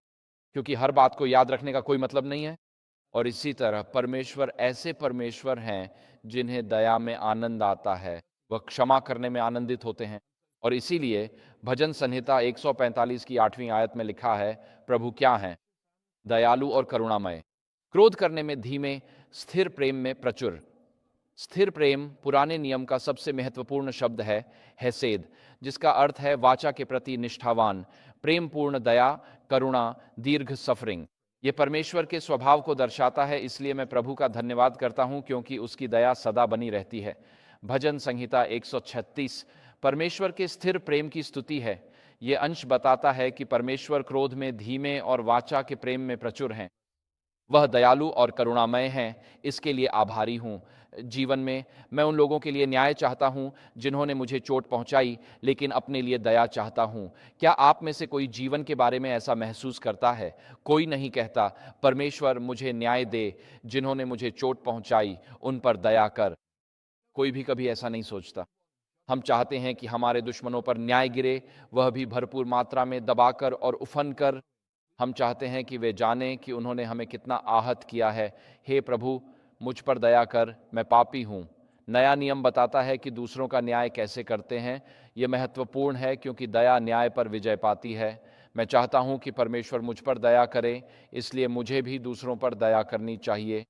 क्योंकि हर बात को याद रखने का कोई मतलब नहीं है। और इसी तरह परमेश्वर ऐसे परमेश्वर हैं जिन्हें दया में आनंद आता है, वह क्षमा करने में आनंदित होते हैं। और इसीलिए भजन संहिता 145 की 8वीं आयत में लिखा है, प्रभु क्या हैं? दयालु और करुणामय, क्रोध करने में धीमे, स्थिर प्रेम में प्रचुर। स्थिर प्रेम पुराने नियम का सबसे महत्वपूर्ण शब्द है हेसेद, जिसका अर्थ है वाचा के प्रति निष्ठावान, प्रेम पूर्ण दया, करुणा, दीर्घ सफरिंग। ये परमेश्वर के स्वभाव को दर्शाता है, इसलिए मैं प्रभु का धन्यवाद करता हूं क्योंकि उसकी दया सदा बनी रहती है। भजन संहिता 136 परमेश्वर के स्थिर प्रेम की स्तुति है। ये अंश बताता है कि परमेश्वर क्रोध में धीमे और वाचा के प्रेम में प्रचुर हैं। वह दयालु और करुणामय हैं, इसके लिए आभारी हूँ। जीवन में मैं उन लोगों के लिए न्याय चाहता हूँ जिन्होंने मुझे चोट पहुँचाई, लेकिन अपने लिए दया चाहता हूँ। क्या आप में से कोई जीवन के बारे में ऐसा महसूस करता है? कोई नहीं कहता, परमेश्वर मुझे न्याय दे, जिन्होंने मुझे चोट पहुँचाई उन पर दया कर। कोई भी कभी ऐसा नहीं सोचता। हम चाहते हैं कि हमारे दुश्मनों पर न्याय गिरे, वह भी भरपूर मात्रा में दबाकर और उफन कर। हम चाहते हैं कि वे जानें कि उन्होंने हमें कितना आहत किया है। हे प्रभु, मुझ पर दया कर, मैं पापी हूँ। नया नियम बताता है कि दूसरों का न्याय कैसे करते हैं। यह महत्वपूर्ण है क्योंकि दया न्याय पर विजय पाती है। मैं चाहता हूँ कि परमेश्वर मुझ पर दया करे, इसलिए मुझे भी दूसरों पर दया करनी चाहिए।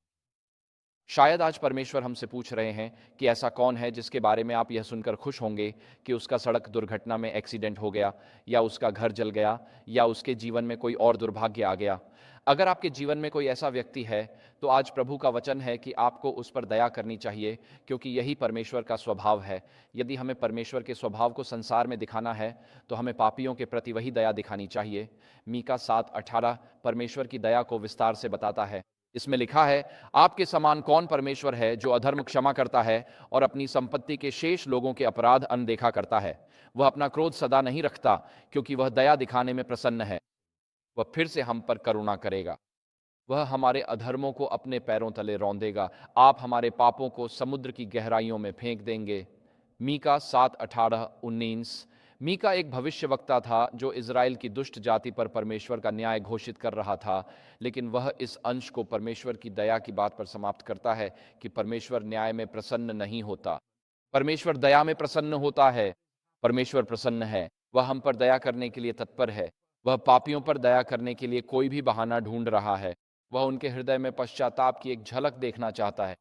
शायद आज परमेश्वर हमसे पूछ रहे हैं कि ऐसा कौन है जिसके बारे में आप यह सुनकर खुश होंगे कि उसका सड़क दुर्घटना में एक्सीडेंट हो गया, या उसका घर जल गया, या उसके जीवन में कोई और दुर्भाग्य आ गया। अगर आपके जीवन में कोई ऐसा व्यक्ति है, तो आज प्रभु का वचन है कि आपको उस पर दया करनी चाहिए, क्योंकि यही परमेश्वर का स्वभाव है। यदि हमें परमेश्वर के स्वभाव को संसार में दिखाना है, तो हमें पापियों के प्रति वही दया दिखानी चाहिए। मीका 7:18 परमेश्वर की दया को विस्तार से बताता है। इसमें लिखा है, आपके समान कौन परमेश्वर है जो अधर्म क्षमा करता है और अपनी संपत्ति के शेष लोगों के अपराध अनदेखा करता है। वह अपना क्रोध सदा नहीं रखता, क्योंकि वह दया दिखाने में प्रसन्न है। वह फिर से हम पर करुणा करेगा। वह हमारे अधर्मों को अपने पैरों तले रौंदेगा। आप हमारे पापों को समुद्र की गहराइयों में फेंक देंगे। मीका 7:18-19। मीका एक भविष्यवक्ता था जो इज़राइल की दुष्ट जाति पर परमेश्वर का न्याय घोषित कर रहा था, लेकिन वह इस अंश को परमेश्वर की दया की बात पर समाप्त करता है कि परमेश्वर न्याय में प्रसन्न नहीं होता, परमेश्वर दया में प्रसन्न होता है। परमेश्वर प्रसन्न है, वह हम पर दया करने के लिए तत्पर है। वह पापियों पर दया करने के लिए कोई भी बहाना ढूंढ रहा है। वह उनके हृदय में पश्चाताप की एक झलक देखना चाहता है।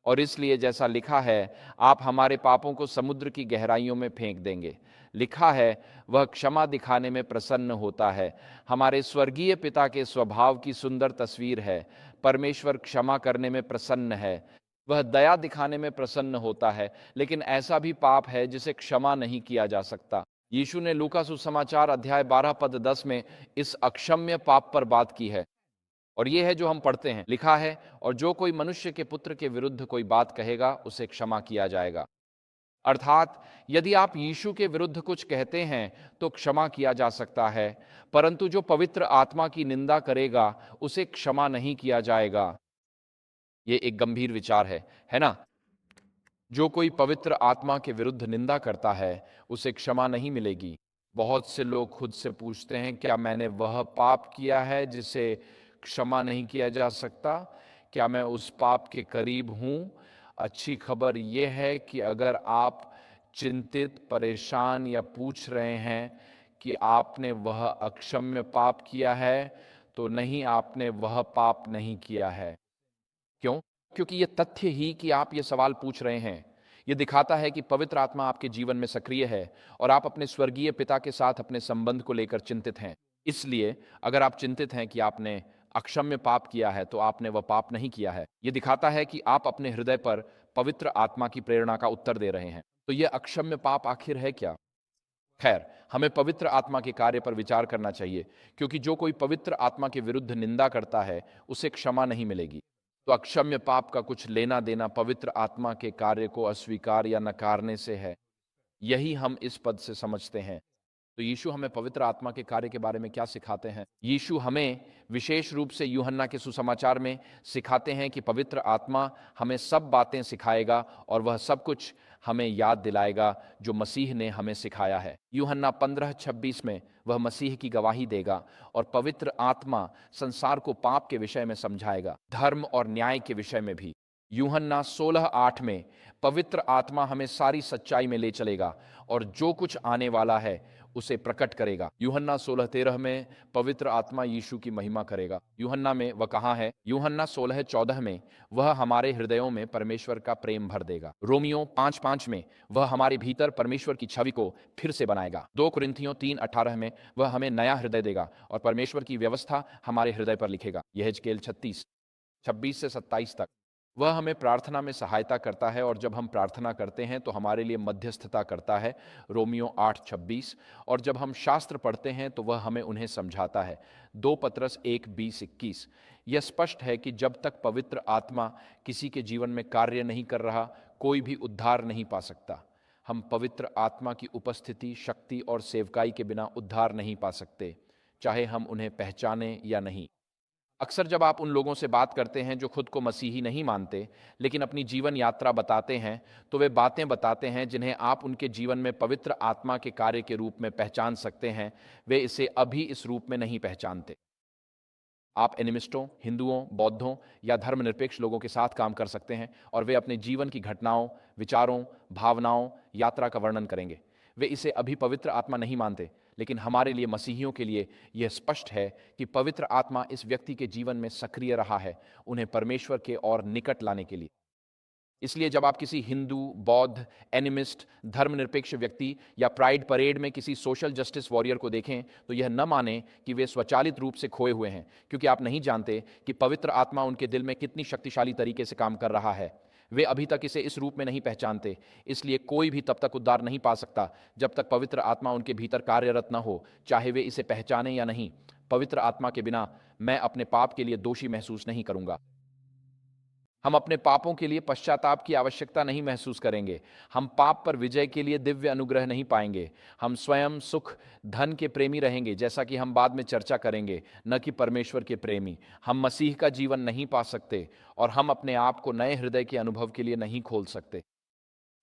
और इसलिए जैसा लिखा है, आप हमारे पापों को समुद्र की गहराइयों में फेंक देंगे। लिखा है, वह क्षमा दिखाने में प्रसन्न होता है। हमारे स्वर्गीय पिता के स्वभाव की सुंदर तस्वीर है। परमेश्वर क्षमा करने में प्रसन्न है, वह दया दिखाने में प्रसन्न होता है। लेकिन ऐसा भी पाप है जिसे क्षमा नहीं किया जा सकता। यीशु ने लूका सुसमाचार अध्याय 12 पद 10 में इस अक्षम्य पाप पर बात की है, और ये है जो हम पढ़ते हैं। लिखा है, और जो कोई मनुष्य के पुत्र के विरुद्ध कोई बात कहेगा उसे क्षमा किया जाएगा। अर्थात यदि आप यीशु के विरुद्ध कुछ कहते हैं तो क्षमा किया जा सकता है, परंतु जो पवित्र आत्मा की निंदा करेगा उसे क्षमा नहीं किया जाएगा। ये एक गंभीर विचार है ना? जो कोई पवित्र आत्मा के विरुद्ध निंदा करता है उसे क्षमा नहीं मिलेगी। बहुत से लोग खुद से पूछते हैं, क्या मैंने वह पाप किया है जिसे क्षमा नहीं किया जा सकता? क्या मैं उस पाप के करीब हूँ? अच्छी खबर यह है कि अगर आप चिंतित, परेशान या पूछ रहे हैं कि आपने वह अक्षम्य पाप किया है, तो नहीं, आपने वह पाप नहीं किया है। क्यों? क्योंकि ये तथ्य ही कि आप ये सवाल पूछ रहे हैं, ये दिखाता है कि पवित्र आत्मा आपके जीवन में सक्रिय है और आप अपने स्वर्गीय पिता के साथ अपने संबंध को लेकर चिंतित हैं। इसलिए अगर आप चिंतित हैं कि आपने अक्षम्य पाप किया है, तो आपने वह पाप नहीं किया है। ये दिखाता है कि आप अपने हृदय पर पवित्र आत्मा की प्रेरणा का उत्तर दे रहे हैं। तो यह अक्षम्य पाप आखिर है क्या? खैर, हमें पवित्र आत्मा के कार्य पर विचार करना चाहिए, क्योंकि जो कोई पवित्र आत्मा के विरुद्ध निंदा करता है उसे क्षमा नहीं मिलेगी। तो अक्षम्य पाप का कुछ लेना देना पवित्र आत्मा के कार्य को अस्वीकार या नकारने से है। यही हम इस पद से समझते हैं। तो यीशु हमें पवित्र आत्मा के कार्य के बारे में क्या सिखाते हैं? यीशु हमें विशेष रूप से यूहन्ना के सुसमाचार में सिखाते हैं कि पवित्र आत्मा हमें सब बातें सिखाएगा और वह सब कुछ हमें याद दिलाएगा जो मसीह ने हमें सिखाया है। यूहन्ना 15:26 में वह मसीह की गवाही देगा और पवित्र आत्मा संसार को पाप के विषय में समझाएगा, धर्म और न्याय के विषय में भी। यूहन्ना 16:8 में पवित्र आत्मा हमें सारी सच्चाई में ले चलेगा और जो कुछ आने वाला है उसे प्रकट करेगा। यूहन्ना 16:13 में पवित्र आत्मा यीशु की महिमा करेगा। यूहन्ना में वह कहाँ है? यूहन्ना 16:14 में वह हमारे हृदयों में परमेश्वर का प्रेम भर देगा। रोमियो 5:5 में वह हमारे भीतर परमेश्वर की छवि को फिर से बनाएगा। 2 कुरिन्थियों 3:18 में वह हमें नया हृदय देगा और परमेश्वर की व्यवस्था हमारे हृदय पर लिखेगा। यहेजकेल 36:26 से 27 तक। वह हमें प्रार्थना में सहायता करता है और जब हम प्रार्थना करते हैं तो हमारे लिए मध्यस्थता करता है। रोमियो 8:26। और जब हम शास्त्र पढ़ते हैं तो वह हमें उन्हें समझाता है। 2 पतरस 1:20-21। यह स्पष्ट है कि जब तक पवित्र आत्मा किसी के जीवन में कार्य नहीं कर रहा, कोई भी उद्धार नहीं पा सकता। हम पवित्र आत्मा की उपस्थिति, शक्ति और सेवकाई के बिना उद्धार नहीं पा सकते, चाहे हम उन्हें पहचानें या नहीं। अक्सर जब आप उन लोगों से बात करते हैं जो खुद को मसीही नहीं मानते लेकिन अपनी जीवन यात्रा बताते हैं, तो वे बातें बताते हैं जिन्हें आप उनके जीवन में पवित्र आत्मा के कार्य के रूप में पहचान सकते हैं। वे इसे अभी इस रूप में नहीं पहचानते। आप एनिमिस्टों, हिंदुओं, बौद्धों या धर्मनिरपेक्ष लोगों के साथ काम कर सकते हैं और वे अपने जीवन की घटनाओं, विचारों, भावनाओं, यात्रा का वर्णन करेंगे। वे इसे अभी पवित्र आत्मा नहीं मानते, लेकिन हमारे लिए मसीहियों के लिए यह स्पष्ट है कि पवित्र आत्मा इस व्यक्ति के जीवन में सक्रिय रहा है, उन्हें परमेश्वर के और निकट लाने के लिए। इसलिए जब आप किसी हिंदू, बौद्ध, एनिमिस्ट, धर्मनिरपेक्ष व्यक्ति या प्राइड परेड में किसी सोशल जस्टिस वॉरियर को देखें तो यह न माने कि वे स्वचालित रूप से खोए हुए हैं, क्योंकि आप नहीं जानते कि पवित्र आत्मा उनके दिल में कितनी शक्तिशाली तरीके से काम कर रहा है। वे अभी तक इसे इस रूप में नहीं पहचानते, इसलिए कोई भी तब तक उद्धार नहीं पा सकता जब तक पवित्र आत्मा उनके भीतर कार्यरत न हो, चाहे वे इसे पहचाने या नहीं। पवित्र आत्मा के बिना मैं अपने पाप के लिए दोषी महसूस नहीं करूंगा। हम अपने पापों के लिए पश्चाताप की आवश्यकता नहीं महसूस करेंगे। हम पाप पर विजय के लिए दिव्य अनुग्रह नहीं पाएंगे। हम स्वयं सुख, धन के प्रेमी रहेंगे, जैसा कि हम बाद में चर्चा करेंगे, न कि परमेश्वर के प्रेमी। हम मसीह का जीवन नहीं पा सकते और हम अपने आप को नए हृदय के अनुभव के लिए नहीं खोल सकते।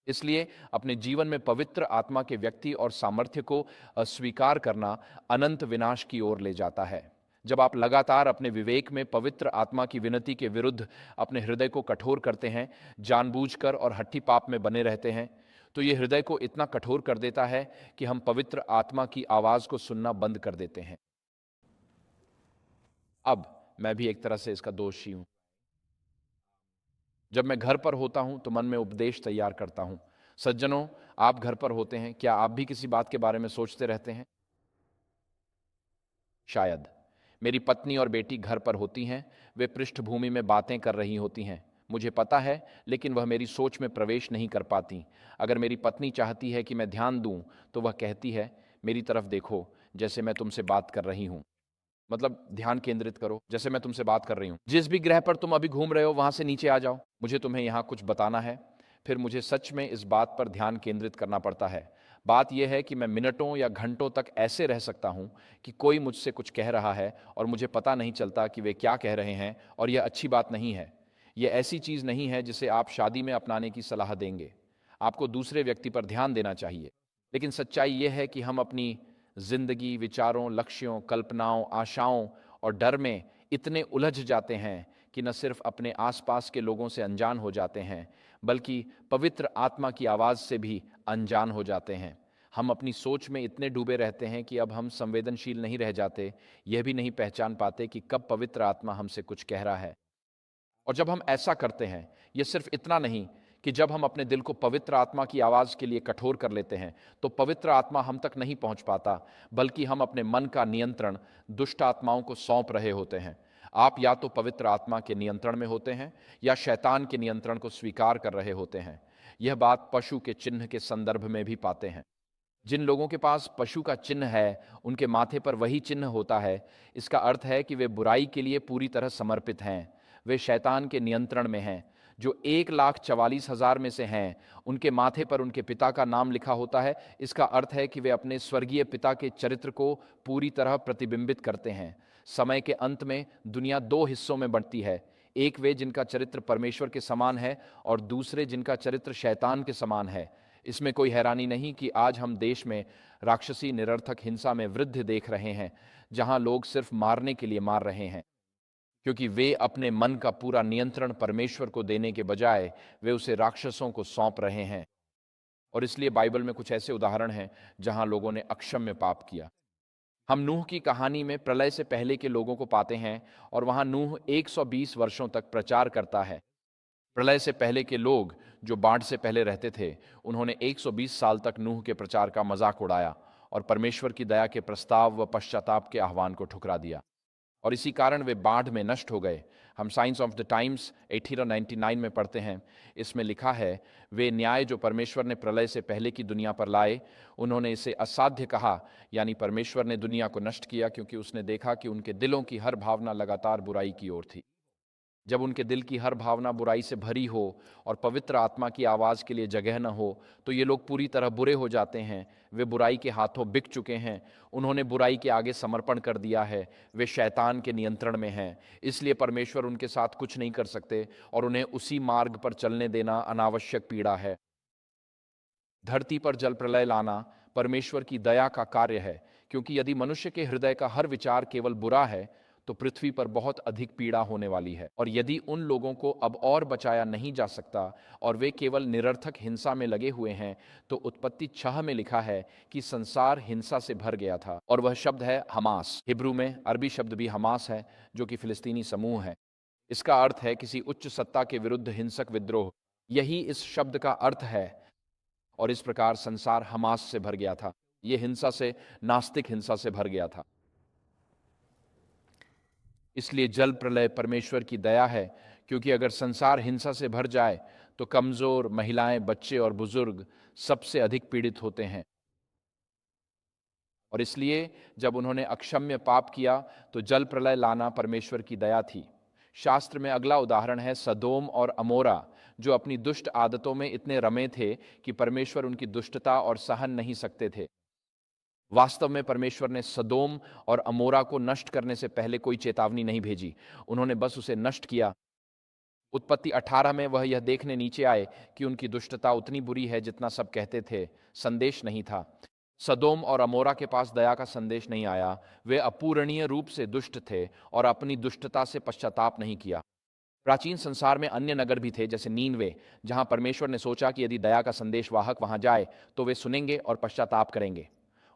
इसलिए अपने जीवन में पवित्र आत्मा के व्यक्ति और सामर्थ्य को अस्वीकार करना अनंत विनाश की ओर ले जाता है। जब आप लगातार अपने विवेक में पवित्र आत्मा की विनती के विरुद्ध अपने हृदय को कठोर करते हैं, जानबूझकर और हट्ठी पाप में बने रहते हैं, तो ये हृदय को इतना कठोर कर देता है कि हम पवित्र आत्मा की आवाज को सुनना बंद कर देते हैं। अब मैं भी एक तरह से इसका दोषी हूं। जब मैं घर पर होता हूं तो मन में उपदेश तैयार करता हूं। सज्जनों, आप घर पर होते हैं, क्या आप भी किसी बात के बारे में सोचते रहते हैं? शायद। मेरी पत्नी और बेटी घर पर होती हैं, वे पृष्ठभूमि में बातें कर रही होती हैं। मुझे पता है, लेकिन वह मेरी सोच में प्रवेश नहीं कर पाती। अगर मेरी पत्नी चाहती है कि मैं ध्यान दूं, तो वह कहती है, मेरी तरफ देखो, जैसे मैं तुमसे बात कर रही हूं। मतलब ध्यान केंद्रित करो, जैसे मैं तुमसे बात कर रही हूं। जिस भी ग्रह पर तुम अभी घूम रहे हो, वहां से नीचे आ जाओ, मुझे तुम्हें यहां कुछ बताना है। फिर मुझे सच में इस बात पर ध्यान केंद्रित करना पड़ता है। बात यह है कि मैं मिनटों या घंटों तक ऐसे रह सकता हूं कि कोई मुझसे कुछ कह रहा है और मुझे पता नहीं चलता कि वे क्या कह रहे हैं, और यह अच्छी बात नहीं है। यह ऐसी चीज नहीं है जिसे आप शादी में अपनाने की सलाह देंगे। आपको दूसरे व्यक्ति पर ध्यान देना चाहिए, लेकिन सच्चाई यह है कि हम अपनी जिंदगी, विचारों, लक्ष्यों, कल्पनाओं, आशाओं और डर में इतने उलझ जाते हैं कि न सिर्फ अपने आसपास के लोगों से अनजान हो जाते हैं, बल्कि पवित्र आत्मा की आवाज़ से भी अनजान हो जाते हैं। हम अपनी सोच में इतने डूबे रहते हैं कि अब हम संवेदनशील नहीं रह जाते, यह भी नहीं पहचान पाते कि कब पवित्र आत्मा हमसे कुछ कह रहा है। और जब हम ऐसा करते हैं, यह सिर्फ इतना नहीं कि जब हम अपने दिल को पवित्र आत्मा की आवाज़ के लिए कठोर कर लेते हैं, तो पवित्र आत्मा हम तक नहीं पहुंच पाता, बल्कि हम अपने मन का नियंत्रण दुष्ट आत्माओं को सौंप रहे होते हैं। आप या तो पवित्र आत्मा के नियंत्रण में होते हैं या शैतान के नियंत्रण को स्वीकार कर रहे होते हैं। यह बात पशु के चिन्ह के संदर्भ में भी पाते हैं। जिन लोगों के पास पशु का चिन्ह है, उनके माथे पर वही चिन्ह होता है। इसका अर्थ है कि वे बुराई के लिए पूरी तरह समर्पित हैं। वे शैतान के नियंत्रण में हैं। जो 1,44,000 में से हैं, उनके माथे पर उनके पिता का नाम लिखा होता है। इसका अर्थ है कि वे अपने स्वर्गीय पिता के चरित्र को पूरी तरह प्रतिबिंबित करते हैं। समय के अंत में दुनिया दो हिस्सों में बढ़ती है। एक वे जिनका चरित्र परमेश्वर के समान है और दूसरे जिनका चरित्र शैतान के समान है। इसमें कोई हैरानी नहीं कि आज हम देश में राक्षसी निरर्थक हिंसा में वृद्धि देख रहे हैं, जहां लोग सिर्फ मारने के लिए मार रहे हैं, क्योंकि वे अपने मन का पूरा नियंत्रण परमेश्वर को देने के बजाय वे उसे राक्षसों को सौंप रहे हैं। और इसलिए बाइबल में कुछ ऐसे उदाहरण हैं जहां लोगों ने अक्षम्य पाप किया। हम नूह की कहानी में प्रलय से पहले के लोगों को पाते हैं और वहां नूह 120 वर्षों तक प्रचार करता है। प्रलय से पहले के लोग जो बाढ़ से पहले रहते थे, उन्होंने 120 साल तक नूह के प्रचार का मजाक उड़ाया और परमेश्वर की दया के प्रस्ताव व पश्चाताप के आह्वान को ठुकरा दिया, और इसी कारण वे बाढ़ में नष्ट हो गए। हम साइंस ऑफ द टाइम्स 1899 में पढ़ते हैं। इसमें लिखा है, वे न्याय जो परमेश्वर ने प्रलय से पहले की दुनिया पर लाए, उन्होंने इसे असाध्य कहा, यानी परमेश्वर ने दुनिया को नष्ट किया क्योंकि उसने देखा कि उनके दिलों की हर भावना लगातार बुराई की ओर थी। जब उनके दिल की हर भावना बुराई से भरी हो और पवित्र आत्मा की आवाज़ के लिए जगह न हो, तो ये लोग पूरी तरह बुरे हो जाते हैं। वे बुराई के हाथों बिक चुके हैं। उन्होंने बुराई के आगे समर्पण कर दिया है। वे शैतान के नियंत्रण में हैं। इसलिए परमेश्वर उनके साथ कुछ नहीं कर सकते और उन्हें उसी मार्ग पर चलने देना अनावश्यक पीड़ा है। धरती पर जल प्रलय लाना परमेश्वर की दया का कार्य है, क्योंकि यदि मनुष्य के हृदय का हर विचार केवल बुरा है, तो पृथ्वी पर बहुत अधिक पीड़ा होने वाली है। और यदि उन लोगों को अब और बचाया नहीं जा सकता और वे केवल निरर्थक हिंसा में लगे हुए हैं, तो उत्पत्ति 6 में लिखा है कि संसार हिंसा से भर गया था, और वह शब्द है हमास। हिब्रू में अरबी शब्द भी हमास है, जो कि फिलिस्तीनी समूह है। इसका अर्थ है किसी उच्च सत्ता के विरुद्ध हिंसक विद्रोह। यही इस शब्द का अर्थ है। और इस प्रकार संसार हमास से भर गया था। यह हिंसा से, नास्तिक हिंसा से भर गया था। इसलिए जल प्रलय परमेश्वर की दया है, क्योंकि अगर संसार हिंसा से भर जाए तो कमजोर, महिलाएं, बच्चे और बुजुर्ग सबसे अधिक पीड़ित होते हैं। और इसलिए जब उन्होंने अक्षम्य पाप किया तो जल प्रलय लाना परमेश्वर की दया थी। शास्त्र में अगला उदाहरण है सदोम और अमोरा, जो अपनी दुष्ट आदतों में इतने रमे थे कि परमेश्वर उनकी दुष्टता और सहन नहीं सकते थे। वास्तव में परमेश्वर ने सदोम और अमोरा को नष्ट करने से पहले कोई चेतावनी नहीं भेजी। उन्होंने बस उसे नष्ट किया। उत्पत्ति 18 में वह यह देखने नीचे आए कि उनकी दुष्टता उतनी बुरी है जितना सब कहते थे। संदेश नहीं था। सदोम और अमोरा के पास दया का संदेश नहीं आया। वे अपूरणीय रूप से दुष्ट थे और अपनी दुष्टता से पश्चाताप नहीं किया। प्राचीन संसार में अन्य नगर भी थे, जैसे नीनवे, जहां परमेश्वर ने सोचा कि यदि दया का संदेश वाहक वहां जाए तो वे सुनेंगे और पश्चाताप करेंगे।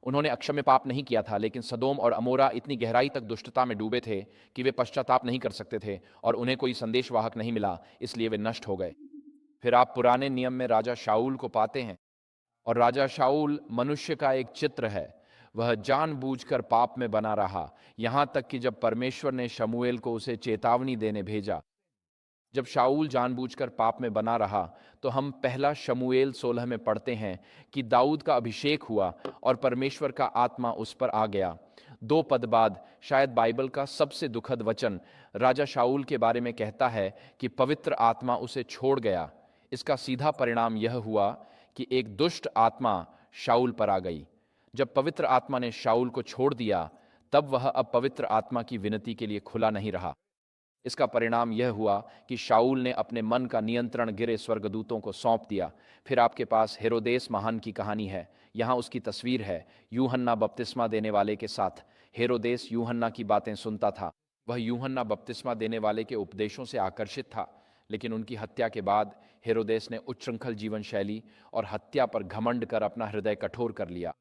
उन्होंने अक्षम्य पाप नहीं किया था, लेकिन सदोम और अमोरा इतनी गहराई तक दुष्टता में डूबे थे कि वे पश्चाताप नहीं कर सकते थे और उन्हें कोई संदेश वाहक नहीं मिला, इसलिए वे नष्ट हो गए। फिर आप पुराने नियम में राजा शाऊल को पाते हैं, और राजा शाऊल मनुष्य का एक चित्र है। वह जानबूझकर पाप में बना रहा, यहां तक कि जब परमेश्वर ने शमूएल को उसे चेतावनी देने भेजा। जब शाऊल जानबूझकर पाप में बना रहा, तो हम पहला शमूएल 16 में पढ़ते हैं कि दाऊद का अभिषेक हुआ और परमेश्वर का आत्मा उस पर आ गया। 2 पद बाद शायद बाइबल का सबसे दुखद वचन राजा शाऊल के बारे में कहता है कि पवित्र आत्मा उसे छोड़ गया। इसका सीधा परिणाम यह हुआ कि एक दुष्ट आत्मा शाऊल पर आ गई। जब पवित्र आत्मा ने शाऊल को छोड़ दिया, तब वह अब पवित्र आत्मा की विनती के लिए खुला नहीं रहा। इसका परिणाम यह हुआ कि शाऊल ने अपने मन का नियंत्रण गिरे स्वर्गदूतों को सौंप दिया। फिर आपके पास हेरोदेस महान की कहानी है। यहाँ उसकी तस्वीर है यूहन्ना बपतिस्मा देने वाले के साथ। हेरोदेस यूहन्ना की बातें सुनता था। वह यूहन्ना बपतिस्मा देने वाले के उपदेशों से आकर्षित था, लेकिन उनकी हत्या के बाद हेरोदेस ने उच्छृंखल जीवन शैली और हत्या पर घमंड कर अपना हृदय कठोर कर लिया।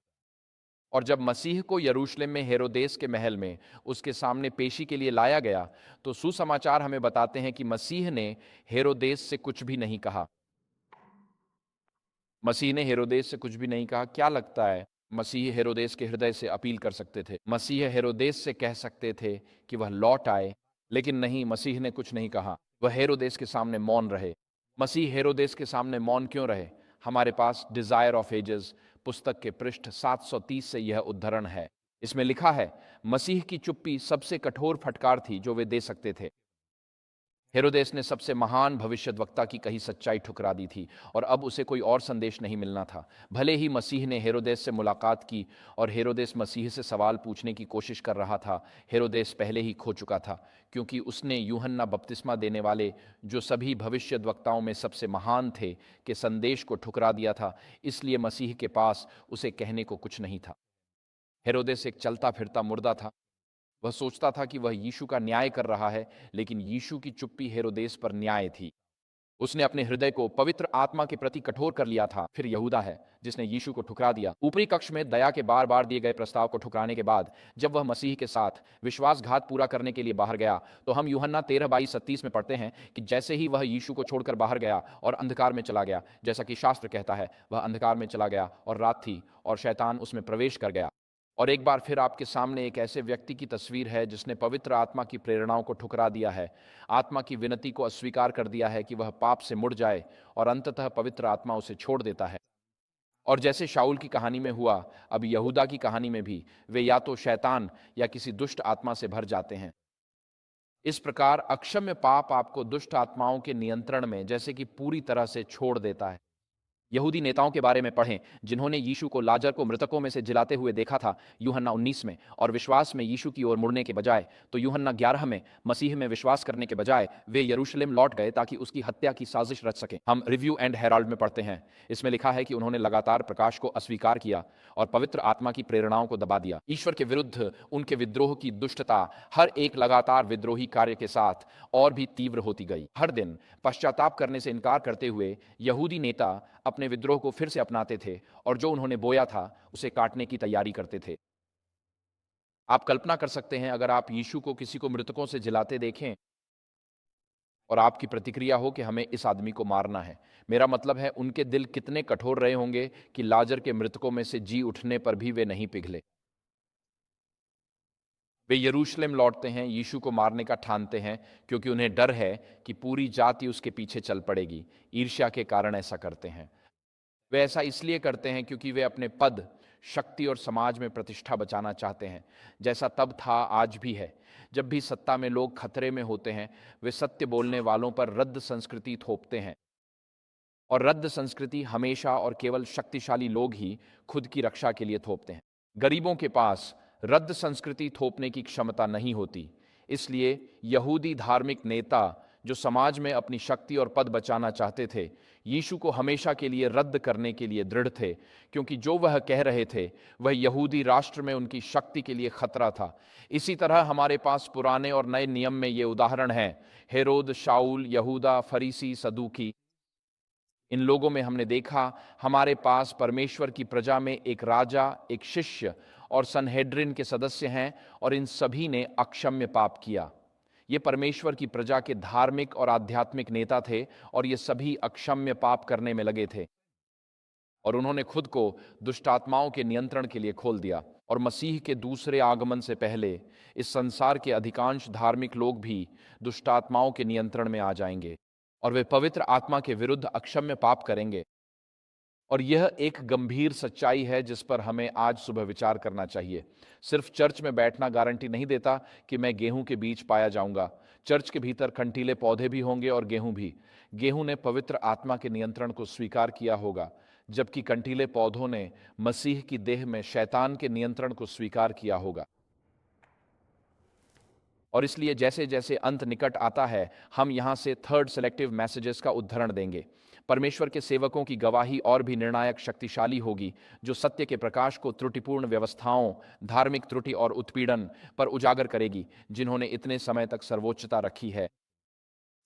और जब मसीह को यरूशलेम में हेरोदेस के महल में उसके सामने पेशी के लिए लाया गया, तो सुसमाचार हमें बताते हैं कि मसीह ने हेरोदेस से कुछ भी नहीं कहा। मसीह ने हेरोदेस से कुछ भी नहीं कहा। क्या लगता है, मसीह हेरोदेस के हृदय से अपील कर सकते थे? मसीह हेरोदेस से कह सकते थे कि वह लौट आए, लेकिन नहीं, मसीह ने कुछ नहीं कहा। वह हेरोदेस के सामने मौन रहे। मसीह हेरोदेस के सामने मौन क्यों रहे? हमारे पास डिजायर ऑफ एजेस, पुस्तक के पृष्ठ 730 से यह उद्धरण है। इसमें लिखा है, मसीह की चुप्पी सबसे कठोर फटकार थी जो वे दे सकते थे। हेरोदेस ने सबसे महान भविष्यद्वक्ता की कही सच्चाई ठुकरा दी थी और अब उसे कोई और संदेश नहीं मिलना था। भले ही मसीह ने हेरोदेस से मुलाकात की और हेरोदेस मसीह से सवाल पूछने की कोशिश कर रहा था, हेरोदेस पहले ही खो चुका था, क्योंकि उसने यूहन्ना बपतिस्मा देने वाले, जो सभी भविष्यद्वक्ताओं में सबसे महान थे, के संदेश को ठुकरा दिया था। इसलिए मसीह के पास उसे कहने को कुछ नहीं था। हेरोदेस एक चलता फिरता मुर्दा था। वह सोचता था कि वह यीशु का न्याय कर रहा है, लेकिन यीशु की चुप्पी हेरोदेस पर न्याय थी। उसने अपने हृदय को पवित्र आत्मा के प्रति कठोर कर लिया था। फिर यहूदा है जिसने यीशु को ठुकरा दिया। ऊपरी कक्ष में दया के बार बार दिए गए प्रस्ताव को ठुकराने के बाद जब वह मसीह के साथ विश्वासघात पूरा करने के लिए बाहर गया, तो हम यूहन्ना 13:22-30 में पढ़ते हैं कि जैसे ही वह यीशु को छोड़कर बाहर गया और अंधकार में चला गया, जैसा कि शास्त्र कहता है, वह अंधकार में चला गया और रात थी और शैतान उसमें प्रवेश कर गया। और एक बार फिर आपके सामने एक ऐसे व्यक्ति की तस्वीर है जिसने पवित्र आत्मा की प्रेरणाओं को ठुकरा दिया है, आत्मा की विनती को अस्वीकार कर दिया है कि वह पाप से मुड़ जाए, और अंततः पवित्र आत्मा उसे छोड़ देता है। और जैसे शाऊल की कहानी में हुआ, अब यहूदा की कहानी में भी वे या तो शैतान या किसी दुष्ट आत्मा से भर जाते हैं। इस प्रकार अक्षम्य पाप आपको दुष्ट आत्माओं के नियंत्रण में जैसे कि पूरी तरह से छोड़ देता है। यहूदी नेताओं के बारे में पढ़ें जिन्होंने यीशु को लाजर को मृतकों में से जिलाते हुए देखा था, यूहन्ना 19 में, और विश्वास में यीशु की ओर मुड़ने के बजाय, तो यूहन्ना 11 में मसीह में विश्वास करने के बजाय वे यरूशलेम लौट गए ताकि उसकी हत्या की साजिश रच सकें। हम रिव्यू एंड हेराल्ड में पढ़ते हैं, इसमें लिखा है कि उन्होंने लगातार प्रकाश को अस्वीकार किया और पवित्र आत्मा की प्रेरणाओं को दबा दिया। ईश्वर के विरुद्ध उनके विद्रोह की दुष्टता हर एक लगातार विद्रोही कार्य के साथ और भी तीव्र होती गई। हर दिन पश्चाताप करने से इनकार करते हुए यहूदी नेता अपने विद्रोह को फिर से अपनाते थे और जो उन्होंने बोया था उसे काटने की तैयारी करते थे। आप कल्पना कर सकते हैं, अगर आप यीशु को किसी को मृतकों से जिलाते देखें और आपकी प्रतिक्रिया हो कि हमें इस आदमी को मारना है। मेरा मतलब है, उनके दिल कितने कठोर रहे होंगे कि लाजर के मृतकों में से जी उठने पर भी वे नहीं पिघले। वे यरूशलेम लौटते हैं, यीशु को मारने का ठानते हैं, क्योंकि उन्हें डर है कि पूरी जाति उसके पीछे चल पड़ेगी। ईर्ष्या के कारण ऐसा करते हैं। वे ऐसा इसलिए करते हैं क्योंकि वे अपने पद, शक्ति और समाज में प्रतिष्ठा बचाना चाहते हैं। जैसा तब था, आज भी है। जब भी सत्ता में लोग खतरे में होते हैं, वे सत्य बोलने वालों पर रद्द संस्कृति थोपते हैं, और रद्द संस्कृति हमेशा और केवल शक्तिशाली लोग ही खुद की रक्षा के लिए थोपते हैं। गरीबों के पास रद्द संस्कृति थोपने की क्षमता नहीं होती। इसलिए यहूदी धार्मिक नेता जो समाज में अपनी शक्ति और पद बचाना चाहते थे, यीशु को हमेशा के लिए रद्द करने के लिए दृढ़ थे, क्योंकि जो वह कह रहे थे वह यहूदी राष्ट्र में उनकी शक्ति के लिए खतरा था। इसी तरह हमारे पास पुराने और नए नियम में ये उदाहरण हैं, हेरोद, शाऊल, यहूदा, फरीसी, सदूकी। इन लोगों में हमने देखा, हमारे पास परमेश्वर की प्रजा में एक राजा, एक शिष्य और सनहेड्रिन के सदस्य हैं, और इन सभी ने अक्षम्य पाप किया। ये परमेश्वर की प्रजा के धार्मिक और आध्यात्मिक नेता थे, और ये सभी अक्षम्य पाप करने में लगे थे, और उन्होंने खुद को दुष्टात्माओं के नियंत्रण के लिए खोल दिया। और मसीह के दूसरे आगमन से पहले इस संसार के अधिकांश धार्मिक लोग भी दुष्टात्माओं के नियंत्रण में आ जाएंगे, और वे पवित्र आत्मा के विरुद्ध अक्षम्य पाप करेंगे। और यह एक गंभीर सच्चाई है जिस पर हमें आज सुबह विचार करना चाहिए। सिर्फ चर्च में बैठना गारंटी नहीं देता कि मैं गेहूं के बीच पाया जाऊंगा। चर्च के भीतर कंटीले पौधे भी होंगे और गेहूं भी। गेहूं ने पवित्र आत्मा के नियंत्रण को स्वीकार किया होगा, जबकि कंटीले पौधों ने मसीह की देह में शैतान के नियंत्रण को स्वीकार किया होगा। और इसलिए जैसे जैसे अंत निकट आता है, हम यहां से थर्ड सेलेक्टिव मैसेजेस का उद्धरण देंगे। परमेश्वर के सेवकों की गवाही और भी निर्णायक शक्तिशाली होगी, जो सत्य के प्रकाश को त्रुटिपूर्ण व्यवस्थाओं, धार्मिक त्रुटि और उत्पीड़न पर उजागर करेगी, जिन्होंने इतने समय तक सर्वोच्चता रखी है।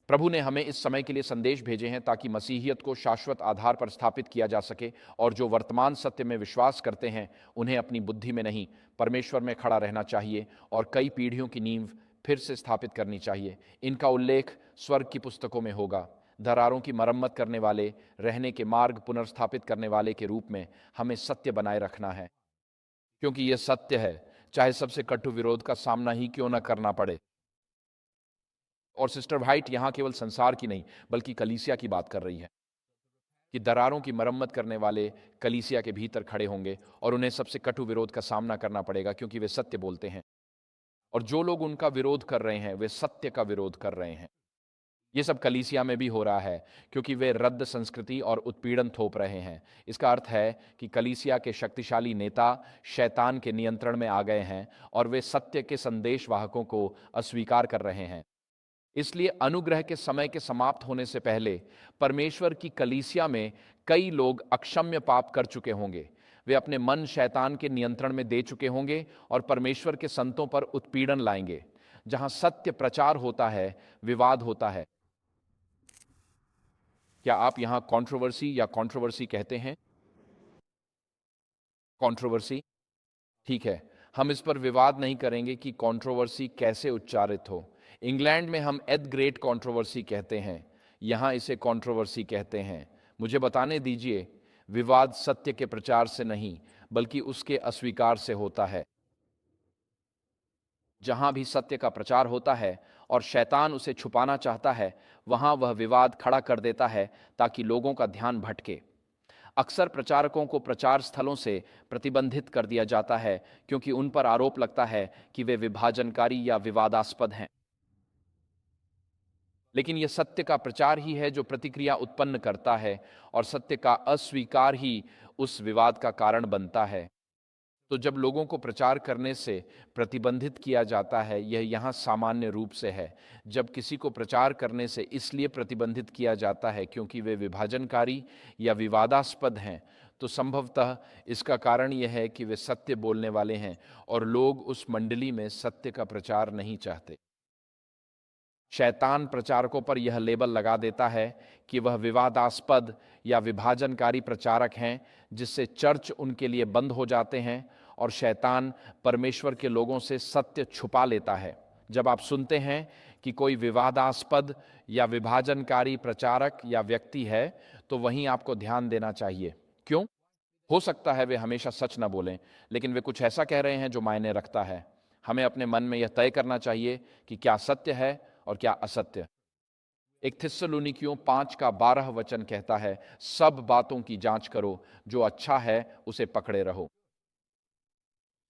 प्रभु ने हमें इस समय के लिए संदेश भेजे हैं ताकि मसीहियत को शाश्वत आधार पर स्थापित किया जा सके, और जो वर्तमान सत्य में विश्वास करते हैं उन्हें अपनी बुद्धि में नहीं, परमेश्वर में खड़ा रहना चाहिए और कई पीढ़ियों की नींव फिर से स्थापित करनी चाहिए। इनका उल्लेख स्वर्ग की पुस्तकों में होगा। दरारों की मरम्मत करने वाले, रहने के मार्ग पुनर्स्थापित करने वाले के रूप में हमें सत्य बनाए रखना है, क्योंकि यह सत्य है, चाहे सबसे कटु विरोध का सामना ही क्यों न करना पड़े। और सिस्टर वाइट यहाँ केवल संसार की नहीं बल्कि कलीसिया की बात कर रही है। कि दरारों की मरम्मत करने वाले कलीसिया के भीतर खड़े होंगे और उन्हें सबसे कटु विरोध का सामना करना पड़ेगा, क्योंकि वे सत्य बोलते हैं। और जो लोग उनका विरोध कर रहे हैं वे सत्य का विरोध कर रहे हैं। ये सब कलीसिया में भी हो रहा है, क्योंकि वे रद्द संस्कृति और उत्पीड़न थोप रहे हैं। इसका अर्थ है कि कलीसिया के शक्तिशाली नेता शैतान के नियंत्रण में आ गए हैं और वे सत्य के संदेश वाहकों को अस्वीकार कर रहे हैं। इसलिए अनुग्रह के समय के समाप्त होने से पहले परमेश्वर की कलीसिया में कई लोग अक्षम्य पाप कर चुके होंगे। वे अपने मन शैतान के नियंत्रण में दे चुके होंगे और परमेश्वर के संतों पर उत्पीड़न लाएंगे। जहां सत्य प्रचार होता है, विवाद होता है। क्या आप यहां कंट्रोवर्सी या कंट्रोवर्सी कहते हैं? कंट्रोवर्सी, ठीक है। हम इस पर विवाद नहीं करेंगे कि कंट्रोवर्सी कैसे उच्चारित हो। इंग्लैंड में हम एद ग्रेट कंट्रोवर्सी कहते हैं, यहां इसे कंट्रोवर्सी कहते हैं। मुझे बताने दीजिए, विवाद सत्य के प्रचार से नहीं बल्कि उसके अस्वीकार से होता है। जहां भी सत्य का प्रचार होता है और शैतान उसे छुपाना चाहता है, वहां वह विवाद खड़ा कर देता है ताकि लोगों का ध्यान भटके। अक्सर प्रचारकों को प्रचार स्थलों से प्रतिबंधित कर दिया जाता है, क्योंकि उन पर आरोप लगता है कि वे विभाजनकारी या विवादास्पद हैं। लेकिन यह सत्य का प्रचार ही है जो प्रतिक्रिया उत्पन्न करता है, और सत्य का अस्वीकार ही उस विवाद का कारण बनता है। तो जब लोगों को प्रचार करने से प्रतिबंधित किया जाता है, यह यहाँ सामान्य रूप से है। जब किसी को प्रचार करने से इसलिए प्रतिबंधित किया जाता है क्योंकि वे विभाजनकारी या विवादास्पद हैं, तो संभवतः इसका कारण यह है कि वे सत्य बोलने वाले हैं और लोग उस मंडली में सत्य का प्रचार नहीं चाहते। शैतान प्रचारकों पर यह लेबल लगा देता है कि वह विवादास्पद या विभाजनकारी प्रचारक हैं, जिससे चर्च उनके लिए बंद हो जाते हैं और शैतान परमेश्वर के लोगों से सत्य छुपा लेता है। जब आप सुनते हैं कि कोई विवादास्पद या विभाजनकारी प्रचारक या व्यक्ति है, तो वहीं आपको ध्यान देना चाहिए। क्यों? हो सकता है वे हमेशा सच ना बोलें, लेकिन वे कुछ ऐसा कह रहे हैं जो मायने रखता है। हमें अपने मन में यह तय करना चाहिए कि क्या सत्य है और क्या असत्य। एक थिस्सलुनीकियों 5:12 कहता है, सब बातों की जांच करो, जो अच्छा है उसे पकड़े रहो।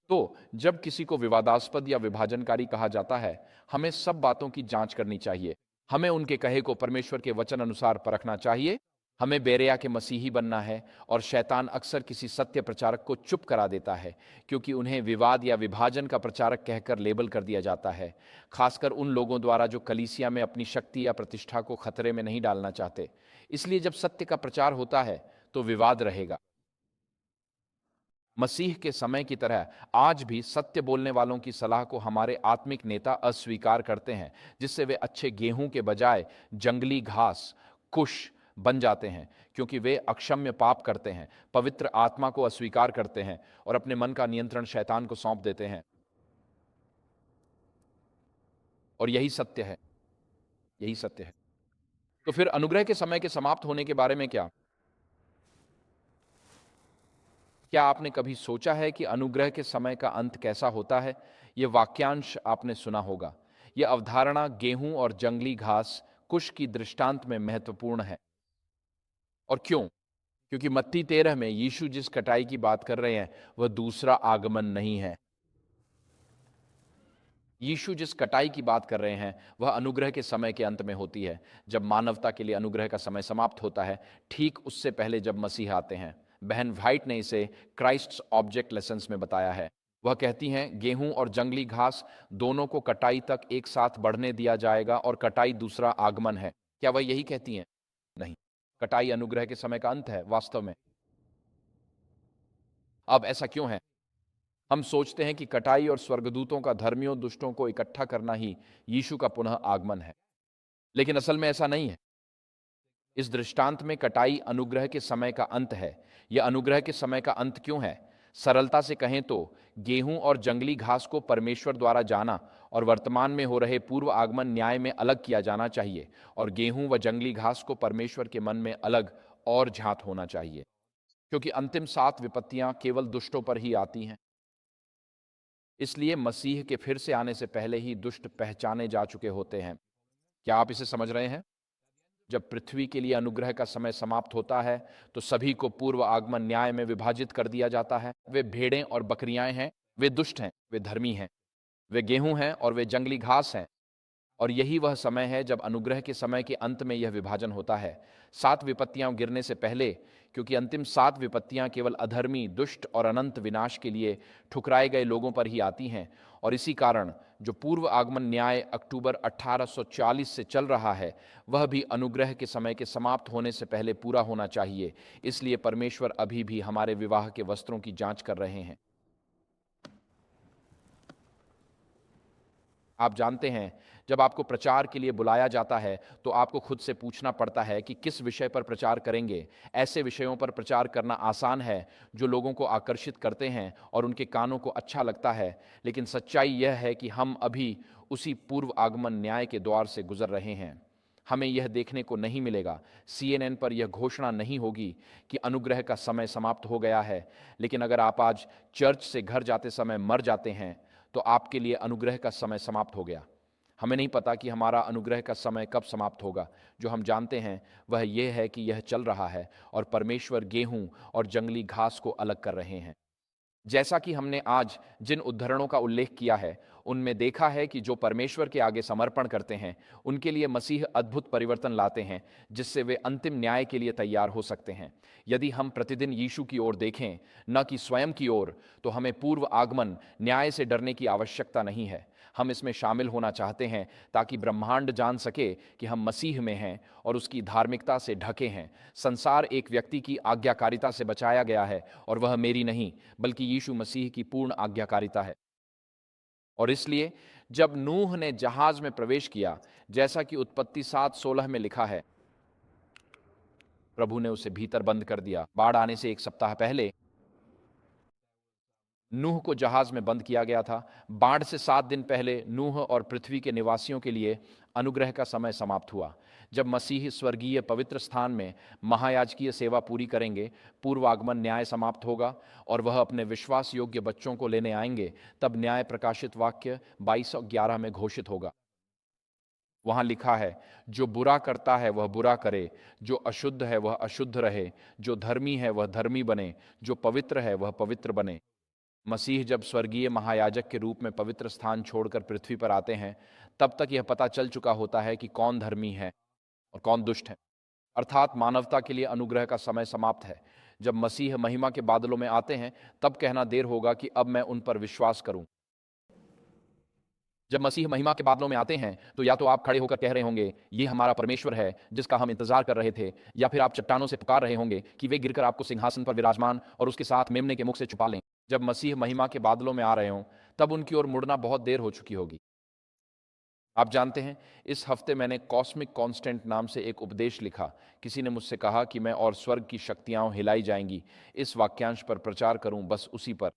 तो जब किसी को विवादास्पद या विभाजनकारी कहा जाता है, हमें सब बातों की जांच करनी चाहिए। हमें उनके कहे को परमेश्वर के वचन अनुसार परखना चाहिए। हमें बेरेया के मसीही बनना है, और शैतान अक्सर किसी सत्य प्रचारक को चुप करा देता है, क्योंकि उन्हें विवाद या विभाजन का प्रचारक कहकर लेबल कर दिया जाता है, खासकर उन लोगों द्वारा जो कलीसिया में अपनी शक्ति या प्रतिष्ठा को खतरे में नहीं डालना चाहते। इसलिए जब सत्य का प्रचार होता है तो विवाद रहेगा। मसीह के समय की तरह आज भी सत्य बोलने वालों की सलाह को हमारे आत्मिक नेता अस्वीकार करते हैं, जिससे वे अच्छे गेहूं के बजाय जंगली घास, कुश बन जाते हैं, क्योंकि वे अक्षम्य पाप करते हैं, पवित्र आत्मा को अस्वीकार करते हैं और अपने मन का नियंत्रण शैतान को सौंप देते हैं। और यही सत्य है, यही सत्य है। तो फिर अनुग्रह के समय के समाप्त होने के बारे में क्या? क्या आपने कभी सोचा है कि अनुग्रह के समय का अंत कैसा होता है? यह वाक्यांश आपने सुना होगा। यह अवधारणा गेहूं और जंगली घास, कुश की दृष्टांत में महत्वपूर्ण है। और क्यों? क्योंकि मत्ती 13 में यीशु जिस कटाई की बात कर रहे हैं वह दूसरा आगमन नहीं है। यीशु जिस कटाई की बात कर रहे हैं वह अनुग्रह के समय के अंत में होती है, जब मानवता के लिए अनुग्रह का समय समाप्त होता है, ठीक उससे पहले जब मसीह आते हैं। बहन व्हाइट ने इसे क्राइस्ट्स ऑब्जेक्ट लेसन्स में बताया है। वह कहती हैं, गेहूं और जंगली घास दोनों को कटाई तक एक साथ बढ़ने दिया जाएगा और कटाई दूसरा आगमन है। क्या वह यही कहती हैं? नहीं, कटाई अनुग्रह के समय का अंत है वास्तव में। अब ऐसा क्यों है? हम सोचते हैं कि कटाई और स्वर्गदूतों का धर्मियों दुष्टों को इकट्ठा करना ही यीशु का पुनः आगमन है, लेकिन असल में ऐसा नहीं है। इस दृष्टांत में कटाई अनुग्रह के समय का अंत है। यह अनुग्रह के समय का अंत क्यों है? सरलता से कहें तो गेहूं और जंगली घास को परमेश्वर द्वारा जाना और वर्तमान में हो रहे पूर्व आगमन न्याय में अलग किया जाना चाहिए, और गेहूं व जंगली घास को परमेश्वर के मन में अलग और झात होना चाहिए, क्योंकि अंतिम 7 विपत्तियां केवल दुष्टों पर ही आती हैं। इसलिए मसीह के फिर से आने से पहले ही दुष्ट पहचाने जा चुके होते हैं। क्या आप इसे समझ रहे हैं? जब पृथ्वी के लिए अनुग्रह का समय समाप्त होता है तो सभी को पूर्व आगमन न्याय में विभाजित कर दिया जाता है। वे भेड़ें और बकरियां हैं, वे दुष्ट हैं, वे धर्मी हैं, वे गेहूं हैं और वे जंगली घास हैं। और यही वह समय है जब अनुग्रह के समय के अंत में यह विभाजन होता है, 7 विपत्तियां गिरने से पहले, क्योंकि अंतिम 7 विपत्तियां केवल अधर्मी, दुष्ट और अनंत विनाश के लिए ठुकराए गए लोगों पर ही आती हैं। और इसी कारण जो पूर्व आगमन न्याय अक्टूबर 1840 से चल रहा है, वह भी अनुग्रह के समय के समाप्त होने से पहले पूरा होना चाहिए। इसलिए परमेश्वर अभी भी हमारे विवाह के वस्त्रों की जांच कर रहे हैं। आप जानते हैं, जब आपको प्रचार के लिए बुलाया जाता है तो आपको खुद से पूछना पड़ता है कि किस विषय पर प्रचार करेंगे। ऐसे विषयों पर प्रचार करना आसान है जो लोगों को आकर्षित करते हैं और उनके कानों को अच्छा लगता है, लेकिन सच्चाई यह है कि हम अभी उसी पूर्व आगमन न्याय के द्वार से गुजर रहे हैं। हमें यह देखने को नहीं मिलेगा, CNN पर यह घोषणा नहीं होगी कि अनुग्रह का समय समाप्त हो गया है। लेकिन अगर आप आज चर्च से घर जाते समय मर जाते हैं तो आपके लिए अनुग्रह का समय समाप्त हो गया। हमें नहीं पता कि हमारा अनुग्रह का समय कब समाप्त होगा। जो हम जानते हैं वह यह है कि यह चल रहा है और परमेश्वर गेहूं और जंगली घास को अलग कर रहे हैं। जैसा कि हमने आज जिन उद्धरणों का उल्लेख किया है, उनमें देखा है कि जो परमेश्वर के आगे समर्पण करते हैं उनके लिए मसीह अद्भुत परिवर्तन लाते हैं, जिससे वे अंतिम न्याय के लिए तैयार हो सकते हैं। यदि हम प्रतिदिन यीशु की ओर देखें, न कि स्वयं की ओर, तो हमें पूर्व आगमन न्याय से डरने की आवश्यकता नहीं है। हम इसमें शामिल होना चाहते हैं ताकि ब्रह्मांड जान सके कि हम मसीह में हैं और उसकी धार्मिकता से ढके हैं। संसार एक व्यक्ति की आज्ञाकारिता से बचाया गया है और वह मेरी नहीं, बल्कि यीशु मसीह की पूर्ण आज्ञाकारिता है। और इसलिए जब नूह ने जहाज में प्रवेश किया, जैसा कि उत्पत्ति 7:16 में लिखा है, प्रभु ने उसे भीतर बंद कर दिया। बाढ़ आने से 1 सप्ताह पहले नूह को जहाज में बंद किया गया था। बाढ़ से 7 दिन पहले नूह और पृथ्वी के निवासियों के लिए अनुग्रह का समय समाप्त हुआ। जब मसीह स्वर्गीय पवित्र स्थान में महायाजकीय सेवा पूरी करेंगे, पूर्व आगमन न्याय समाप्त होगा और वह अपने विश्वास योग्य बच्चों को लेने आएंगे। तब न्याय प्रकाशित वाक्य 22:11 में घोषित होगा। वहां लिखा है, जो बुरा करता है वह बुरा करे, जो अशुद्ध है वह अशुद्ध रहे, जो धर्मी है वह धर्मी बने, जो पवित्र है वह पवित्र बने। मसीह जब स्वर्गीय महायाजक के रूप में पवित्र स्थान छोड़कर पृथ्वी पर आते हैं, तब तक यह पता चल चुका होता है कि कौन धर्मी है और कौन दुष्ट है। अर्थात मानवता के लिए अनुग्रह का समय समाप्त है। जब मसीह महिमा के बादलों में आते हैं, तब कहना देर होगा कि अब मैं उन पर विश्वास करूं। जब मसीह महिमा के बादलों में आते हैं तो या तो आप खड़े होकर कह रहे होंगे, ये हमारा परमेश्वर है जिसका हम इंतजार कर रहे थे, या फिर आप चट्टानों से पुकार रहे होंगे कि वे गिरकर आपको सिंहासन पर विराजमान और उसके साथ मेमने के मुख से छुपा लें। जब मसीह महिमा के बादलों में आ रहे हों, तब उनकी ओर मुड़ना बहुत देर हो चुकी होगी। आप जानते हैं, इस हफ्ते मैंने कॉस्मिक कांस्टेंट नाम से एक उपदेश लिखा। किसी ने मुझसे कहा कि मैं और स्वर्ग की शक्तियां हिलाई जाएंगी इस वाक्यांश पर प्रचार करूं, बस उसी पर।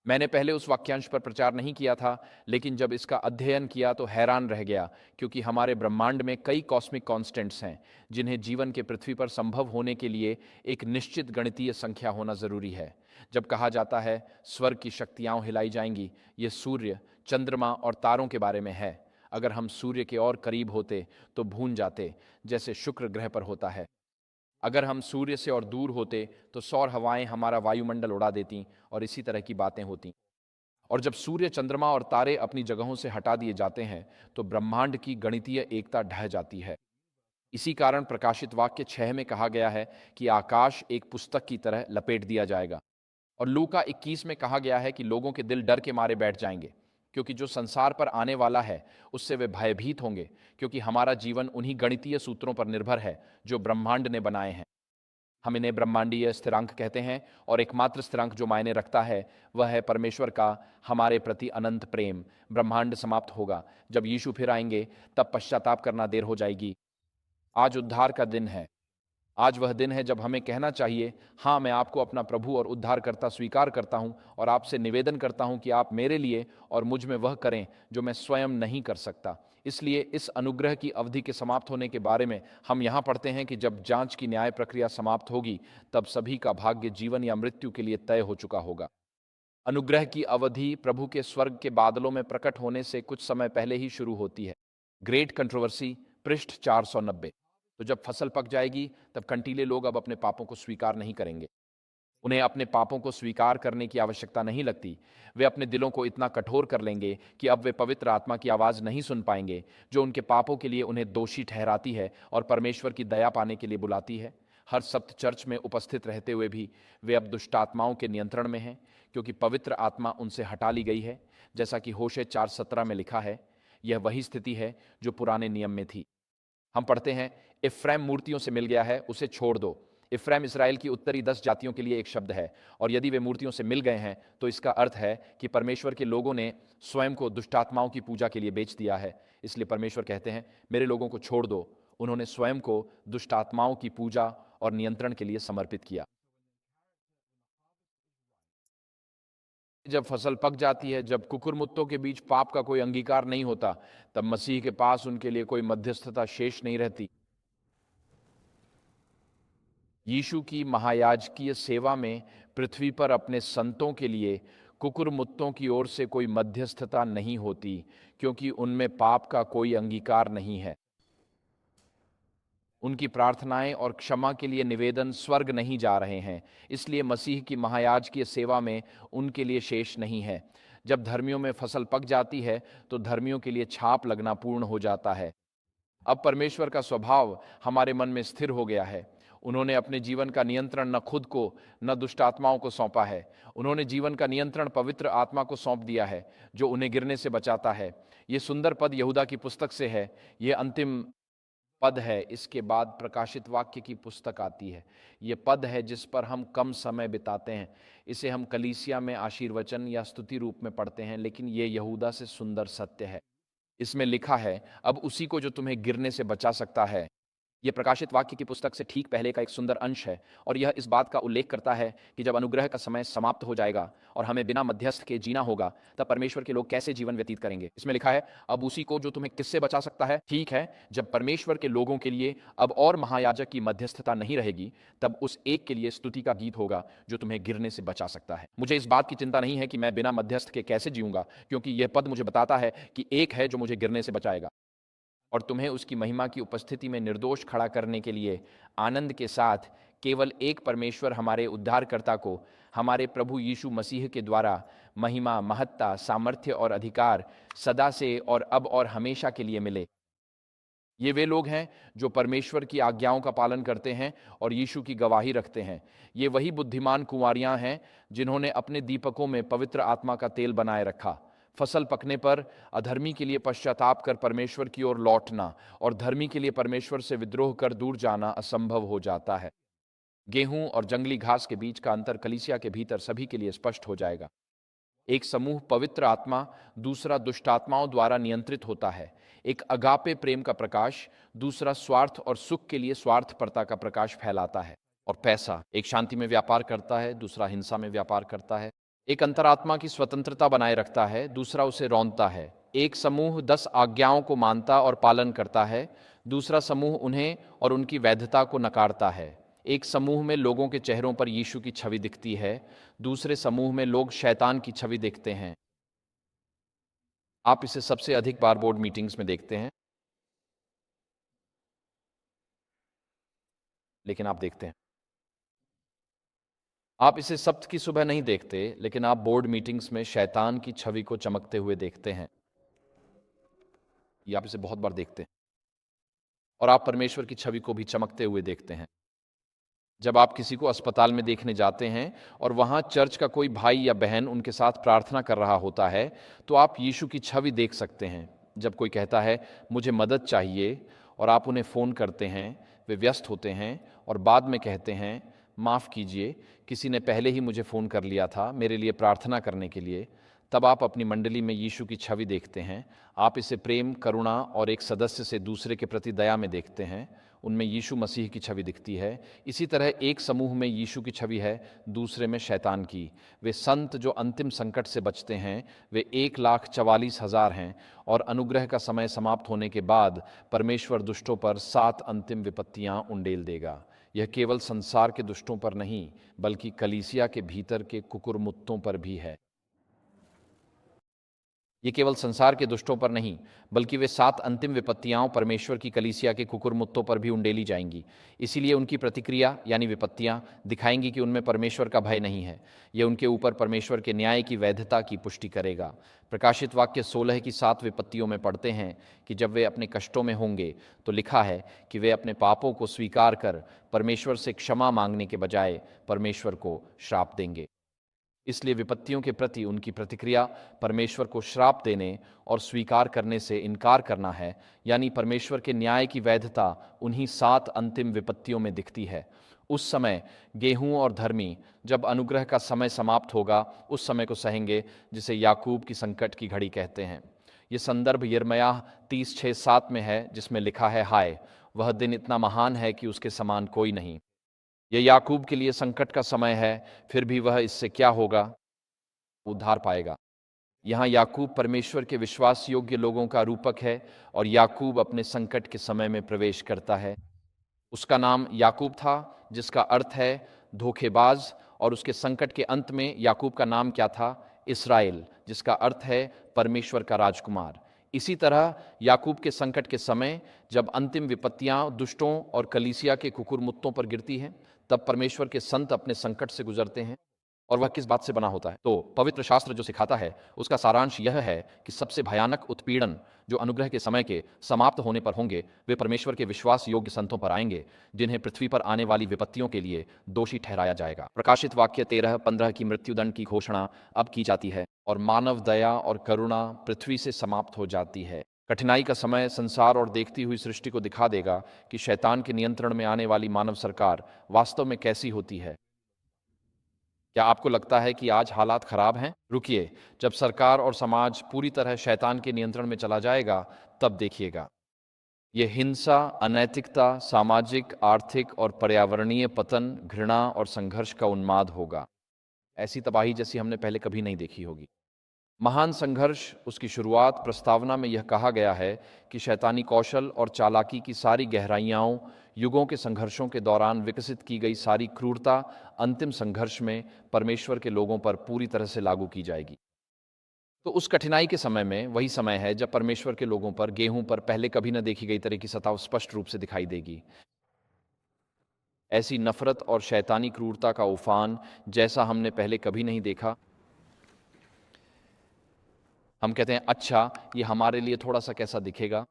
मैंने पहले उस वाक्यांश पर प्रचार नहीं किया था, लेकिन जब इसका अध्ययन किया तो हैरान रह गया, क्योंकि हमारे ब्रह्मांड में कई कॉस्मिक कांस्टेंट्स हैं जिन्हें जीवन के पृथ्वी पर संभव होने के लिए एक निश्चित गणितीय संख्या होना जरूरी है। जब कहा जाता है स्वर्ग की शक्तियां हिलाई जाएंगी, ये सूर्य, चंद्रमा और तारों के बारे में है। अगर हम सूर्य के और करीब होते तो भून जाते, जैसे शुक्र ग्रह पर होता है। अगर हम सूर्य से और दूर होते तो सौर हवाएं हमारा वायुमंडल उड़ा देती और इसी तरह की बातें होती। और जब सूर्य, चंद्रमा और तारे अपनी जगहों से हटा दिए जाते हैं तो ब्रह्मांड की गणितीय एकता ढह जाती है। इसी कारण प्रकाशित वाक्य 6 में कहा गया है कि आकाश एक पुस्तक की तरह लपेट दिया जाएगा। और लूका 21 में कहा गया है कि लोगों के दिल डर के मारे बैठ जाएंगे, क्योंकि जो संसार पर आने वाला है उससे वे भयभीत होंगे, क्योंकि हमारा जीवन उन्हीं गणितीय सूत्रों पर निर्भर है जो ब्रह्मांड ने बनाए हैं। हम इन्हें ब्रह्मांडीय स्थिरांक कहते हैं, और एकमात्र स्थिरांक जो मायने रखता है वह है परमेश्वर का हमारे प्रति अनंत प्रेम। ब्रह्मांड समाप्त होगा, जब यीशु फिर आएंगे तब पश्चाताप करना देर हो जाएगी। आज उद्धार का दिन है। आज वह दिन है जब हमें कहना चाहिए, हाँ, मैं आपको अपना प्रभु और उद्धारकर्ता स्वीकार करता हूं और आपसे निवेदन करता हूं कि आप मेरे लिए और मुझ में वह करें जो मैं स्वयं नहीं कर सकता। इसलिए इस अनुग्रह की अवधि के समाप्त होने के बारे में हम यहाँ पढ़ते हैं कि जब जांच की न्याय प्रक्रिया समाप्त होगी, तब सभी का भाग्य जीवन या मृत्यु के लिए तय हो चुका होगा। अनुग्रह की अवधि प्रभु के स्वर्ग के बादलों में प्रकट होने से कुछ समय पहले ही शुरू होती है। ग्रेट कंट्रोवर्सी, पृष्ठ 490। तो जब फसल पक जाएगी तब कंटीले लोग अब अपने पापों को स्वीकार नहीं करेंगे। उन्हें अपने पापों को स्वीकार करने की आवश्यकता नहीं लगती। वे अपने दिलों को इतना कठोर कर लेंगे कि अब वे पवित्र आत्मा की आवाज़ नहीं सुन पाएंगे, जो उनके पापों के लिए उन्हें दोषी ठहराती है और परमेश्वर की दया पाने के लिए बुलाती है। हर सप्त चर्च में उपस्थित रहते हुए भी वे अब दुष्ट आत्माओं के नियंत्रण में हैं, क्योंकि पवित्र आत्मा उनसे हटा ली गई है। जैसा कि होशे 4:17 में लिखा है, यह वही स्थिति है जो पुराने नियम में थी। हम पढ़ते हैं, इफ्राइम मूर्तियों से मिल गया है, उसे छोड़ दो। इफ्राइम इस्राएल की उत्तरी 10 जातियों के लिए एक शब्द है, और यदि वे मूर्तियों से मिल गए हैं तो इसका अर्थ है कि परमेश्वर के लोगों ने स्वयं को दुष्टात्माओं की पूजा के लिए बेच दिया है। इसलिए परमेश्वर कहते हैं, मेरे लोगों को छोड़ दो। उन्होंने स्वयं को दुष्टात्माओं की पूजा और नियंत्रण के लिए समर्पित किया। जब फसल पक जाती है, जब कुकुरमुत्तों के बीच पाप का कोई अंगीकार नहीं होता, तब मसीह के पास उनके लिए कोई मध्यस्थता शेष नहीं रहती। यीशु की महायाजकीय सेवा में पृथ्वी पर अपने संतों के लिए कुकुरमुत्तों की ओर से कोई मध्यस्थता नहीं होती, क्योंकि उनमें पाप का कोई अंगीकार नहीं है। उनकी प्रार्थनाएं और क्षमा के लिए निवेदन स्वर्ग नहीं जा रहे हैं, इसलिए मसीह की महायाजकीय सेवा में उनके लिए शेष नहीं है। जब धर्मियों में फसल पक जाती है तो धर्मियों के लिए छाप लगना पूर्ण हो जाता है। अब परमेश्वर का स्वभाव हमारे मन में स्थिर हो गया है। उन्होंने अपने जीवन का नियंत्रण न खुद को न दुष्ट आत्माओं को सौंपा है। उन्होंने जीवन का नियंत्रण पवित्र आत्मा को सौंप दिया है, जो उन्हें गिरने से बचाता है। ये सुंदर पद यहूदा की पुस्तक से है। ये अंतिम पद है। इसके बाद प्रकाशित वाक्य की पुस्तक आती है। ये पद है जिस पर हम कम समय बिताते हैं। इसे हम कलीसिया में आशीर्वचन या स्तुति रूप में पढ़ते हैं, लेकिन ये यहूदा से सुंदर सत्य है। इसमें लिखा है, अब उसी को जो तुम्हें गिरने से बचा सकता है। यह प्रकाशित वाक्य की पुस्तक से ठीक पहले का एक सुंदर अंश है, और यह इस बात का उल्लेख करता है कि जब अनुग्रह का समय समाप्त हो जाएगा और हमें बिना मध्यस्थ के जीना होगा, तब परमेश्वर के लोग कैसे जीवन व्यतीत करेंगे। इसमें लिखा है, अब उसी को जो तुम्हें किससे बचा सकता है। ठीक है, जब परमेश्वर के लोगों के लिए अब और महायाजक की मध्यस्थता नहीं रहेगी, तब उस एक के लिए स्तुति का गीत होगा जो तुम्हें गिरने से बचा सकता है। मुझे इस बात की चिंता नहीं है कि मैं बिना मध्यस्थ के कैसे जीऊंगा, क्योंकि यह पद मुझे बताता है कि एक है जो मुझे गिरने से बचाएगा, और तुम्हें उसकी महिमा की उपस्थिति में निर्दोष खड़ा करने के लिए आनंद के साथ केवल एक परमेश्वर हमारे उद्धारकर्ता को हमारे प्रभु यीशु मसीह के द्वारा महिमा, महत्ता, सामर्थ्य और अधिकार सदा से और अब और हमेशा के लिए मिले। ये वे लोग हैं जो परमेश्वर की आज्ञाओं का पालन करते हैं और यीशु की गवाही रखते हैं। ये वही बुद्धिमान कुंवारियां हैं जिन्होंने अपने दीपकों में पवित्र आत्मा का तेल बनाए रखा। फसल पकने पर अधर्मी के लिए पश्चाताप कर परमेश्वर की ओर लौटना और धर्मी के लिए परमेश्वर से विद्रोह कर दूर जाना असंभव हो जाता है। गेहूं और जंगली घास के बीच का अंतर कलीसिया के भीतर सभी के लिए स्पष्ट हो जाएगा। एक समूह पवित्र आत्मा, दूसरा दुष्ट आत्माओं द्वारा नियंत्रित होता है। एक अगापे प्रेम का प्रकाश, दूसरा स्वार्थ और सुख के लिए स्वार्थपरता का प्रकाश फैलाता है। और पैसा एक शांति में व्यापार करता है, दूसरा हिंसा में व्यापार करता है। एक अंतरात्मा की स्वतंत्रता बनाए रखता है, दूसरा उसे रौंदता है। एक समूह 10 आज्ञाओं को मानता और पालन करता है, दूसरा समूह उन्हें और उनकी वैधता को नकारता है। एक समूह में लोगों के चेहरों पर यीशु की छवि दिखती है, दूसरे समूह में लोग शैतान की छवि देखते हैं। आप इसे सबसे अधिक बार बोर्ड मीटिंग्स में देखते हैं, लेकिन आप देखते हैं। आप इसे सप्त की सुबह नहीं देखते, लेकिन आप बोर्ड मीटिंग्स में शैतान की छवि को चमकते हुए देखते हैं। ये आप इसे बहुत बार देखते हैं, और आप परमेश्वर की छवि को भी चमकते हुए देखते हैं। जब आप किसी को अस्पताल में देखने जाते हैं और वहाँ चर्च का कोई भाई या बहन उनके साथ प्रार्थना कर रहा होता है, तो आप यीशु की छवि देख सकते हैं। जब कोई कहता है मुझे मदद चाहिए और आप उन्हें फ़ोन करते हैं, वे व्यस्त होते हैं और बाद में कहते हैं माफ़ कीजिए, किसी ने पहले ही मुझे फ़ोन कर लिया था मेरे लिए प्रार्थना करने के लिए, तब आप अपनी मंडली में यीशु की छवि देखते हैं। आप इसे प्रेम, करुणा और एक सदस्य से दूसरे के प्रति दया में देखते हैं। उनमें यीशु मसीह की छवि दिखती है। इसी तरह एक समूह में यीशु की छवि है, दूसरे में शैतान की। वे संत जो अंतिम संकट से बचते हैं, वे 1,44,000 हैं, और अनुग्रह का समय समाप्त होने के बाद परमेश्वर दुष्टों पर 7 अंतिम विपत्तियां उंडेल देगा। यह केवल संसार के दुष्टों पर नहीं, बल्कि कलीसिया के भीतर के कुकुरमुत्तों पर भी है। ये केवल संसार के दुष्टों पर नहीं, बल्कि वे 7 अंतिम विपत्तियां परमेश्वर की कलीसिया के कुकुरमुत्तों पर भी उंडेली जाएंगी। इसीलिए उनकी प्रतिक्रिया यानी विपत्तियां दिखाएंगी कि उनमें परमेश्वर का भय नहीं है। यह उनके ऊपर परमेश्वर के न्याय की वैधता की पुष्टि करेगा। प्रकाशित वाक्य 16 की 7 विपत्तियों में पढ़ते हैं कि जब वे अपने कष्टों में होंगे तो लिखा है कि वे अपने पापों को स्वीकार कर परमेश्वर से क्षमा मांगने के बजाय परमेश्वर को श्राप देंगे। इसलिए विपत्तियों के प्रति उनकी प्रतिक्रिया परमेश्वर को श्राप देने और स्वीकार करने से इनकार करना है, यानी परमेश्वर के न्याय की वैधता उन्हीं 7 अंतिम विपत्तियों में दिखती है। उस समय गेहूं और धर्मी जब अनुग्रह का समय समाप्त होगा, उस समय को सहेंगे जिसे याकूब की संकट की घड़ी कहते हैं। ये संदर्भ यिर्मयाह 30:6-7 में है, जिसमें लिखा है, हाय वह दिन इतना महान है कि उसके समान कोई नहीं। यह याकूब के लिए संकट का समय है, फिर भी वह इससे क्या होगा, उद्धार पाएगा। यहाँ याकूब परमेश्वर के विश्वास योग्य लोगों का रूपक है और याकूब अपने संकट के समय में प्रवेश करता है। उसका नाम याकूब था, जिसका अर्थ है धोखेबाज, और उसके संकट के अंत में याकूब का नाम क्या था? इस्राएल, जिसका अर्थ है परमेश्वर का राजकुमार। इसी तरह याकूब के संकट के समय जब अंतिम विपत्तियां दुष्टों और कलीसिया के कुकुरमुत्तों पर गिरती हैं, तब परमेश्वर के संत अपने संकट से गुजरते हैं। और वह किस बात से बना होता है? तो पवित्र शास्त्र जो सिखाता है उसका सारांश यह है कि सबसे भयानक उत्पीड़न जो अनुग्रह के समय के समाप्त होने पर होंगे, वे परमेश्वर के विश्वास योग्य संतों पर आएंगे, जिन्हें पृथ्वी पर आने वाली विपत्तियों के लिए दोषी ठहराया जाएगा। प्रकाशित वाक्य 13-15 की मृत्युदंड की घोषणा अब की जाती है और मानव दया और करुणा पृथ्वी से समाप्त हो जाती है। कठिनाई का समय संसार और देखती हुई सृष्टि को दिखा देगा कि शैतान के नियंत्रण में आने वाली मानव सरकार वास्तव में कैसी होती है। क्या आपको लगता है कि आज हालात खराब हैं? रुकिए, जब सरकार और समाज पूरी तरह शैतान के नियंत्रण में चला जाएगा, तब देखिएगा। ये हिंसा, अनैतिकता, सामाजिक, आर्थिक और पर्यावरणीय पतन, घृणा और संघर्ष का उन्माद होगा। ऐसी तबाही जैसी हमने पहले कभी नहीं देखी होगी। महान संघर्ष, उसकी शुरुआत प्रस्तावना में यह कहा गया है कि शैतानी कौशल और चालाकी की सारी गहराइयाँ, युगों के संघर्षों के दौरान विकसित की गई सारी क्रूरता अंतिम संघर्ष में परमेश्वर के लोगों पर पूरी तरह से लागू की जाएगी। तो उस कठिनाई के समय में वही समय है जब परमेश्वर के लोगों पर, गेहूं पर पहले कभी न देखी गई तरह की सताव स्पष्ट रूप से दिखाई देगी। ऐसी नफरत और शैतानी क्रूरता का उफान जैसा हमने पहले कभी नहीं देखा। हम कहते हैं, अच्छा ये हमारे लिए थोड़ा सा कैसा दिखेगा।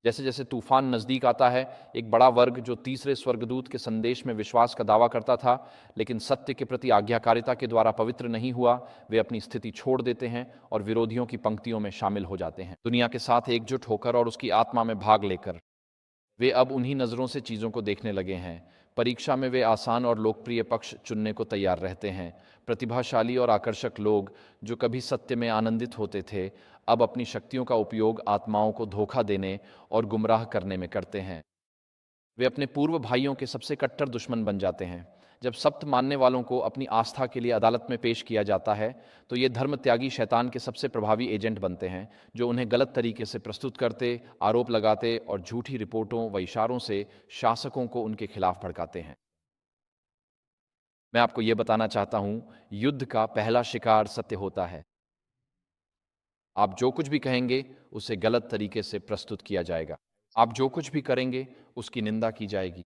जैसे जैसे तूफान नज़दीक आता है, एक बड़ा वर्ग जो तीसरे स्वर्गदूत के संदेश में विश्वास का दावा करता था, लेकिन सत्य के प्रति आज्ञाकारिता के द्वारा पवित्र नहीं हुआ, वे अपनी स्थिति छोड़ देते हैं और विरोधियों की पंक्तियों में शामिल हो जाते हैं। दुनिया के साथ एकजुट होकर और उसकी आत्मा में भाग लेकर वे अब उन्हीं नज़रों से चीज़ों को देखने लगे हैं। परीक्षा में वे आसान और लोकप्रिय पक्ष चुनने को तैयार रहते हैं। प्रतिभाशाली और आकर्षक लोग जो कभी सत्य में आनंदित होते थे, अब अपनी शक्तियों का उपयोग आत्माओं को धोखा देने और गुमराह करने में करते हैं। वे अपने पूर्व भाइयों के सबसे कट्टर दुश्मन बन जाते हैं। जब सत्य मानने वालों को अपनी आस्था के लिए अदालत में पेश किया जाता है, तो ये धर्म त्यागी शैतान के सबसे प्रभावी एजेंट बनते हैं, जो उन्हें गलत तरीके से प्रस्तुत करते, आरोप लगाते और झूठी रिपोर्टों व इशारों से शासकों को उनके खिलाफ भड़काते हैं। मैं आपको ये बताना चाहता हूं, युद्ध का पहला शिकार सत्य होता है। आप जो कुछ भी कहेंगे उसे गलत तरीके से प्रस्तुत किया जाएगा। आप जो कुछ भी करेंगे उसकी निंदा की जाएगी।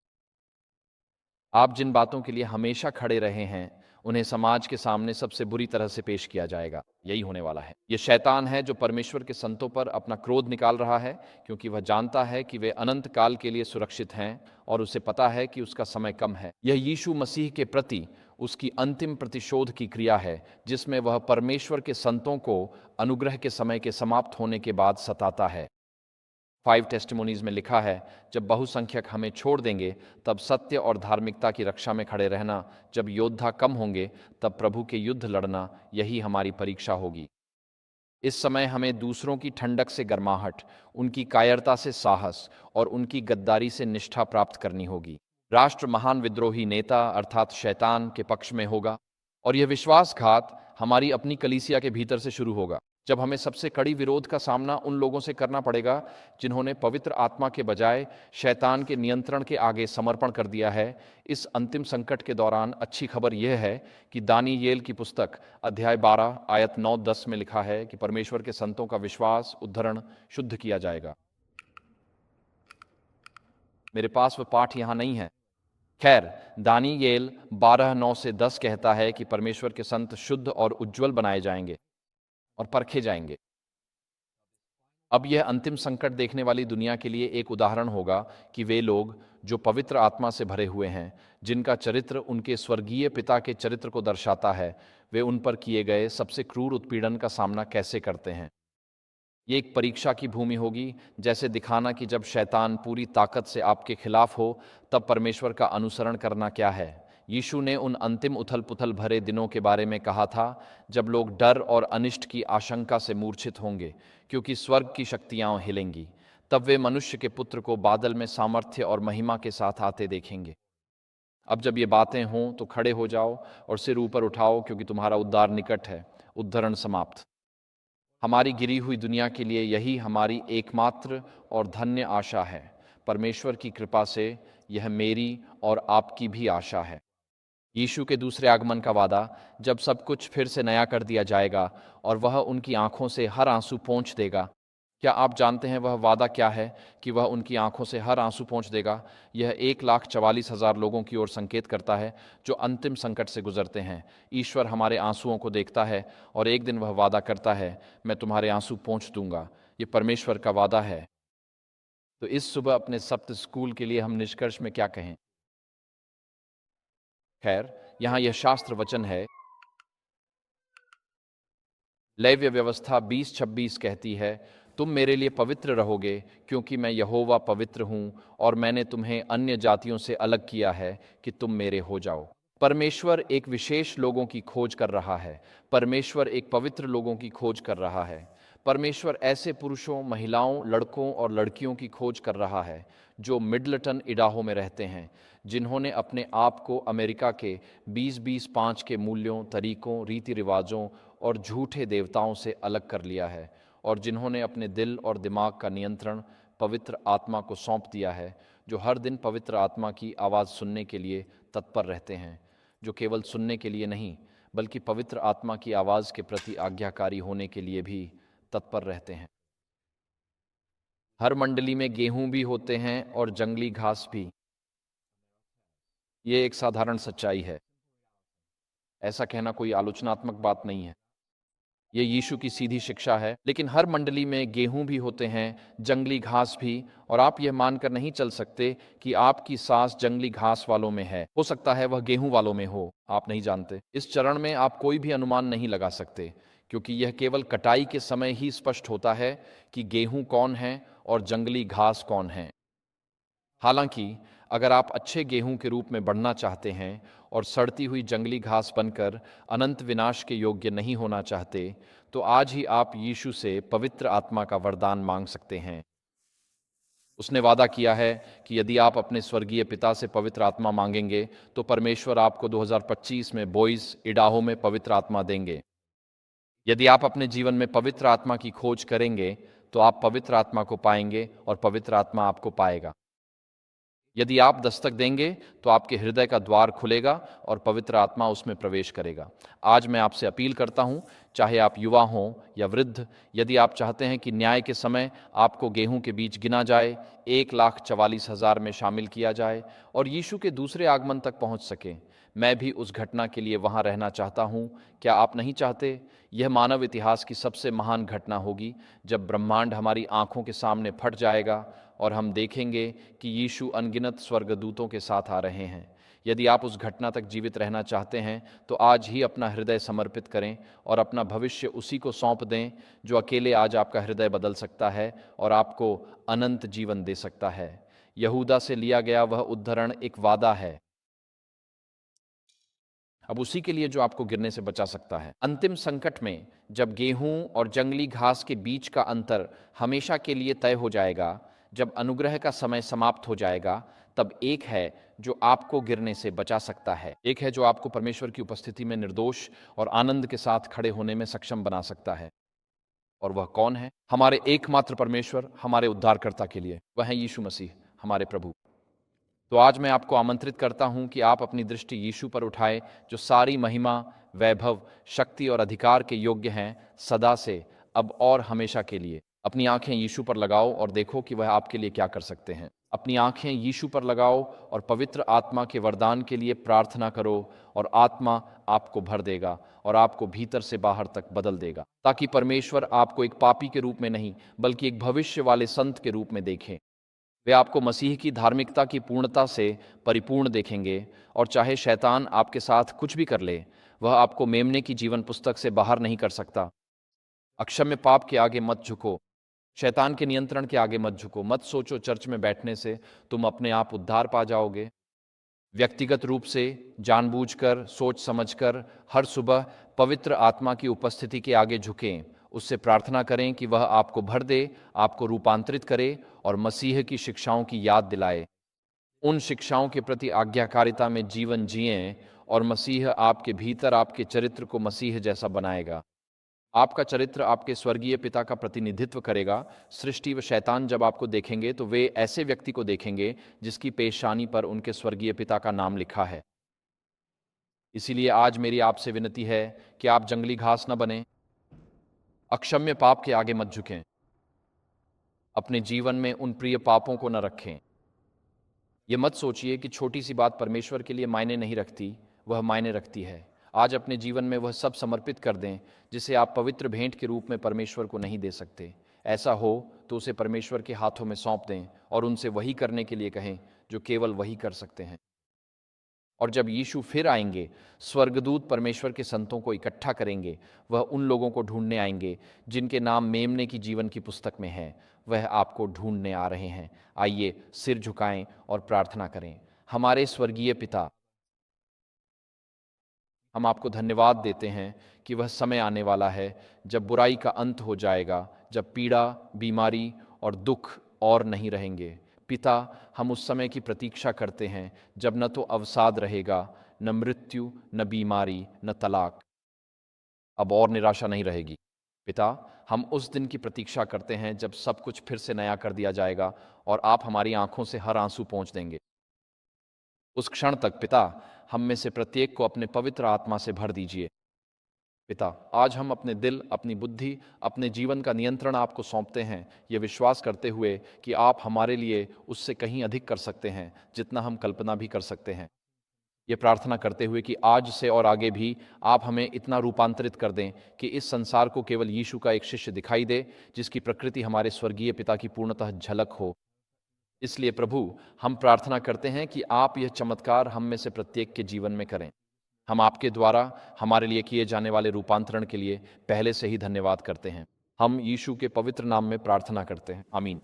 आप जिन बातों के लिए हमेशा खड़े रहे हैं, उन्हें समाज के सामने सबसे बुरी तरह से पेश किया जाएगा। यही होने वाला है। ये शैतान है जो परमेश्वर के संतों पर अपना क्रोध निकाल रहा है, क्योंकि वह जानता है कि वे अनंत काल के लिए सुरक्षित हैं और उसे पता है कि उसका समय कम है। यह यीशु मसीह के प्रति उसकी अंतिम प्रतिशोध की क्रिया है, जिसमें वह परमेश्वर के संतों को अनुग्रह के समय के समाप्त होने के बाद सताता है। 5 टेस्टिमोनीज में लिखा है, जब बहुसंख्यक हमें छोड़ देंगे, तब सत्य और धार्मिकता की रक्षा में खड़े रहना। जब योद्धा कम होंगे, तब प्रभु के युद्ध लड़ना, यही हमारी परीक्षा होगी। इस समय हमें दूसरों की ठंडक से गर्माहट, उनकी कायरता से साहस और उनकी गद्दारी से निष्ठा प्राप्त करनी होगी। राष्ट्र महान विद्रोही नेता अर्थात शैतान के पक्ष में होगा और यह विश्वासघात हमारी अपनी कलीसिया के भीतर से शुरू होगा। जब हमें सबसे कड़ी विरोध का सामना उन लोगों से करना पड़ेगा जिन्होंने पवित्र आत्मा के बजाय शैतान के नियंत्रण के आगे समर्पण कर दिया है, इस अंतिम संकट के दौरान अच्छी खबर यह है कि दानियेल की पुस्तक अध्याय 12 आयत 9-10 में लिखा है कि परमेश्वर के संतों का विश्वास उद्धरण शुद्ध किया जाएगा। मेरे पास वह पाठ यहां नहीं है। खैर, दानियेल 12:9 से 10 कहता है कि परमेश्वर के संत शुद्ध और उज्जवल बनाए जाएंगे और परखे जाएंगे। अब यह अंतिम संकट देखने वाली दुनिया के लिए एक उदाहरण होगा कि वे लोग जो पवित्र आत्मा से भरे हुए हैं, जिनका चरित्र उनके स्वर्गीय पिता के चरित्र को दर्शाता है, वे उन पर किए गए सबसे क्रूर उत्पीड़न का सामना कैसे करते हैं। ये एक परीक्षा की भूमि होगी, जैसे दिखाना कि जब शैतान पूरी ताकत से आपके खिलाफ हो, तब परमेश्वर का अनुसरण करना क्या है। यीशु ने उन अंतिम उथल पुथल भरे दिनों के बारे में कहा था जब लोग डर और अनिष्ट की आशंका से मूर्छित होंगे, क्योंकि स्वर्ग की शक्तियां हिलेंगी। तब वे मनुष्य के पुत्र को बादल में सामर्थ्य और महिमा के साथ आते देखेंगे। अब जब ये बातें हों तो खड़े हो जाओ और सिर ऊपर उठाओ, क्योंकि तुम्हारा उद्धार निकट है। उद्धरण समाप्त। हमारी गिरी हुई दुनिया के लिए यही हमारी एकमात्र और धन्य आशा है। परमेश्वर की कृपा से यह मेरी और आपकी भी आशा है। यीशु के दूसरे आगमन का वादा, जब सब कुछ फिर से नया कर दिया जाएगा और वह उनकी आंखों से हर आंसू पोंछ देगा। क्या आप जानते हैं वह वादा क्या है कि वह उनकी आंखों से हर आंसू पोंछ देगा? यह 1,44,000 लोगों की ओर संकेत करता है जो अंतिम संकट से गुजरते हैं। ईश्वर हमारे आंसुओं को देखता है और एक दिन वह वादा करता है, मैं तुम्हारे आंसू पोंछ दूंगा। ये परमेश्वर का वादा है। तो इस सुबह अपने सप्त स्कूल के लिए हम निष्कर्ष में क्या कहें? खैर, यहाँ यह शास्त्र वचन है, लेव्य व्यवस्था 20:26 कहती है, तुम मेरे लिए पवित्र रहोगे, क्योंकि मैं यहोवा पवित्र हूं और मैंने तुम्हें अन्य जातियों से अलग किया है कि तुम मेरे हो जाओ। परमेश्वर एक विशेष लोगों की खोज कर रहा है। परमेश्वर एक पवित्र लोगों की खोज कर रहा है। परमेश्वर ऐसे पुरुषों, महिलाओं, लड़कों और लड़कियों की खोज कर रहा है जो मिडलटन, इडाहो में रहते हैं, जिन्होंने अपने आप को अमेरिका के 20-20-5 के मूल्यों, तरीकों, रीति रिवाजों और झूठे देवताओं से अलग कर लिया है, और जिन्होंने अपने दिल और दिमाग का नियंत्रण पवित्र आत्मा को सौंप दिया है, जो हर दिन पवित्र आत्मा की आवाज़ सुनने के लिए तत्पर रहते हैं, जो केवल सुनने के लिए नहीं बल्कि पवित्र आत्मा की आवाज़ के प्रति आज्ञाकारी होने के लिए भी तत्पर रहते हैं। हर मंडली में गेहूं भी होते हैं और जंगली घास भी। ये एक साधारण सच्चाई है। ऐसा कहना कोई आलोचनात्मक बात नहीं है। ये यीशु की सीधी शिक्षा है। लेकिन हर मंडली में गेहूं भी होते हैं, जंगली घास भी, और आप यह मानकर नहीं चल सकते कि आपकी सांस जंगली घास वालों में है। हो सकता है वह गेहूं वालों में हो, आप नहीं जानते। इस चरण में आप कोई भी अनुमान नहीं लगा सकते, क्योंकि यह केवल कटाई के समय ही स्पष्ट होता है कि गेहूं कौन है और जंगली घास कौन है। हालांकि अगर आप अच्छे गेहूं के रूप में बढ़ना चाहते हैं और सड़ती हुई जंगली घास बनकर अनंत विनाश के योग्य नहीं होना चाहते, तो आज ही आप यीशु से पवित्र आत्मा का वरदान मांग सकते हैं। उसने वादा किया है कि यदि आप अपने स्वर्गीय पिता से पवित्र आत्मा मांगेंगे तो परमेश्वर आपको 2025 में बोइस, इडाहो में पवित्र आत्मा देंगे। यदि आप अपने जीवन में पवित्र आत्मा की खोज करेंगे तो आप पवित्र आत्मा को पाएंगे और पवित्र आत्मा आपको पाएगा। यदि आप दस्तक देंगे तो आपके हृदय का द्वार खुलेगा और पवित्र आत्मा उसमें प्रवेश करेगा। आज मैं आपसे अपील करता हूं, चाहे आप युवा हों या वृद्ध, यदि आप चाहते हैं कि न्याय के समय आपको गेहूं के बीच गिना जाए, 1,44,000 में शामिल किया जाए और यीशु के दूसरे आगमन तक पहुंच सके, मैं भी उस घटना के लिए वहां रहना चाहता हूं। क्या आप नहीं चाहते? यह मानव इतिहास की सबसे महान घटना होगी, जब ब्रह्मांड हमारी आंखों के सामने फट जाएगा और हम देखेंगे कि यीशु अनगिनत स्वर्गदूतों के साथ आ रहे हैं। यदि आप उस घटना तक जीवित रहना चाहते हैं तो आज ही अपना हृदय समर्पित करें और अपना भविष्य उसी को सौंप दें जो अकेले आज आपका हृदय बदल सकता है और आपको अनंत जीवन दे सकता है। यहूदा से लिया गया वह उद्धरण एक वादा है, अब उसी के लिए जो आपको गिरने से बचा सकता है। अंतिम संकट में जब गेहूं और जंगली घास के बीच का अंतर हमेशा के लिए तय हो जाएगा, जब अनुग्रह का समय समाप्त हो जाएगा, तब एक है जो आपको गिरने से बचा सकता है। एक है जो आपको परमेश्वर की उपस्थिति में निर्दोष और आनंद के साथ खड़े होने में सक्षम बना सकता है। और वह कौन है? हमारे एकमात्र परमेश्वर, हमारे उद्धारकर्ता के लिए, वह है यीशु मसीह, हमारे प्रभु। तो आज मैं आपको आमंत्रित करता हूं कि आप अपनी दृष्टि यीशु पर उठाएं, जो सारी महिमा, वैभव, शक्ति और अधिकार के योग्य हैं, सदा से, अब और हमेशा के लिए। अपनी आंखें यीशु पर लगाओ और देखो कि वह आपके लिए क्या कर सकते हैं। अपनी आंखें यीशु पर लगाओ और पवित्र आत्मा के वरदान के लिए प्रार्थना करो, और आत्मा आपको भर देगा और आपको भीतर से बाहर तक बदल देगा, ताकि परमेश्वर आपको एक पापी के रूप में नहीं, बल्कि एक भविष्य वाले संत के रूप में देखें। वे आपको मसीह की धार्मिकता की पूर्णता से परिपूर्ण देखेंगे, और चाहे शैतान आपके साथ कुछ भी कर ले, वह आपको मेमने की जीवन पुस्तक से बाहर नहीं कर सकता। अक्षम्य पाप के आगे मत झुको, शैतान के नियंत्रण के आगे मत झुको। मत सोचो चर्च में बैठने से तुम अपने आप उद्धार पा जाओगे। व्यक्तिगत रूप से, जानबूझकर, सोच समझकर हर सुबह पवित्र आत्मा की उपस्थिति के आगे झुकें, उससे प्रार्थना करें कि वह आपको भर दे, आपको रूपांतरित करे और मसीह की शिक्षाओं की याद दिलाए। उन शिक्षाओं के प्रति आज्ञाकारिता में जीवन जिएं, और मसीह आपके भीतर आपके चरित्र को मसीह जैसा बनाएगा। आपका चरित्र आपके स्वर्गीय पिता का प्रतिनिधित्व करेगा। सृष्टि व शैतान जब आपको देखेंगे तो वे ऐसे व्यक्ति को देखेंगे जिसकी पेशानी पर उनके स्वर्गीय पिता का नाम लिखा है। इसीलिए आज मेरी आपसे विनती है कि आप जंगली घास न बने, अक्षम्य पाप के आगे मत झुकें, अपने जीवन में उन प्रिय पापों को न रखें। ये मत सोचिए कि छोटी सी बात परमेश्वर के लिए मायने नहीं रखती, वह मायने रखती है। आज अपने जीवन में वह सब समर्पित कर दें जिसे आप पवित्र भेंट के रूप में परमेश्वर को नहीं दे सकते। ऐसा हो तो उसे परमेश्वर के हाथों में सौंप दें और उनसे वही करने के लिए कहें जो केवल वही कर सकते हैं। और जब यीशु फिर आएंगे, स्वर्गदूत परमेश्वर के संतों को इकट्ठा करेंगे। वह उन लोगों को ढूंढने आएंगे जिनके नाम मेमने की जीवन की पुस्तक में है। वह आपको ढूंढने आ रहे हैं। आइए सिर झुकाएं और प्रार्थना करें। हमारे स्वर्गीय पिता, हम आपको धन्यवाद देते हैं कि वह समय आने वाला है जब बुराई का अंत हो जाएगा, जब पीड़ा, बीमारी और दुख और नहीं रहेंगे। पिता, हम उस समय की प्रतीक्षा करते हैं जब न तो अवसाद रहेगा, न मृत्यु, न बीमारी, न तलाक, अब और निराशा नहीं रहेगी। पिता, हम उस दिन की प्रतीक्षा करते हैं जब सब कुछ फिर से नया कर दिया जाएगा और आप हमारी आंखों से हर आंसू पोंछ देंगे। उस क्षण तक पिता, हम में से प्रत्येक को अपने पवित्र आत्मा से भर दीजिए। पिता, आज हम अपने दिल, अपनी बुद्धि, अपने जीवन का नियंत्रण आपको सौंपते हैं, ये विश्वास करते हुए कि आप हमारे लिए उससे कहीं अधिक कर सकते हैं जितना हम कल्पना भी कर सकते हैं। ये प्रार्थना करते हुए कि आज से और आगे भी आप हमें इतना रूपांतरित कर दें कि इस संसार को केवल यीशु का एक शिष्य दिखाई दे, जिसकी प्रकृति हमारे स्वर्गीय पिता की पूर्णतः झलक हो। इसलिए प्रभु, हम प्रार्थना करते हैं कि आप यह चमत्कार हम में से प्रत्येक के जीवन में करें। हम आपके द्वारा हमारे लिए किए जाने वाले रूपांतरण के लिए पहले से ही धन्यवाद करते हैं। हम यीशु के पवित्र नाम में प्रार्थना करते हैं। आमीन।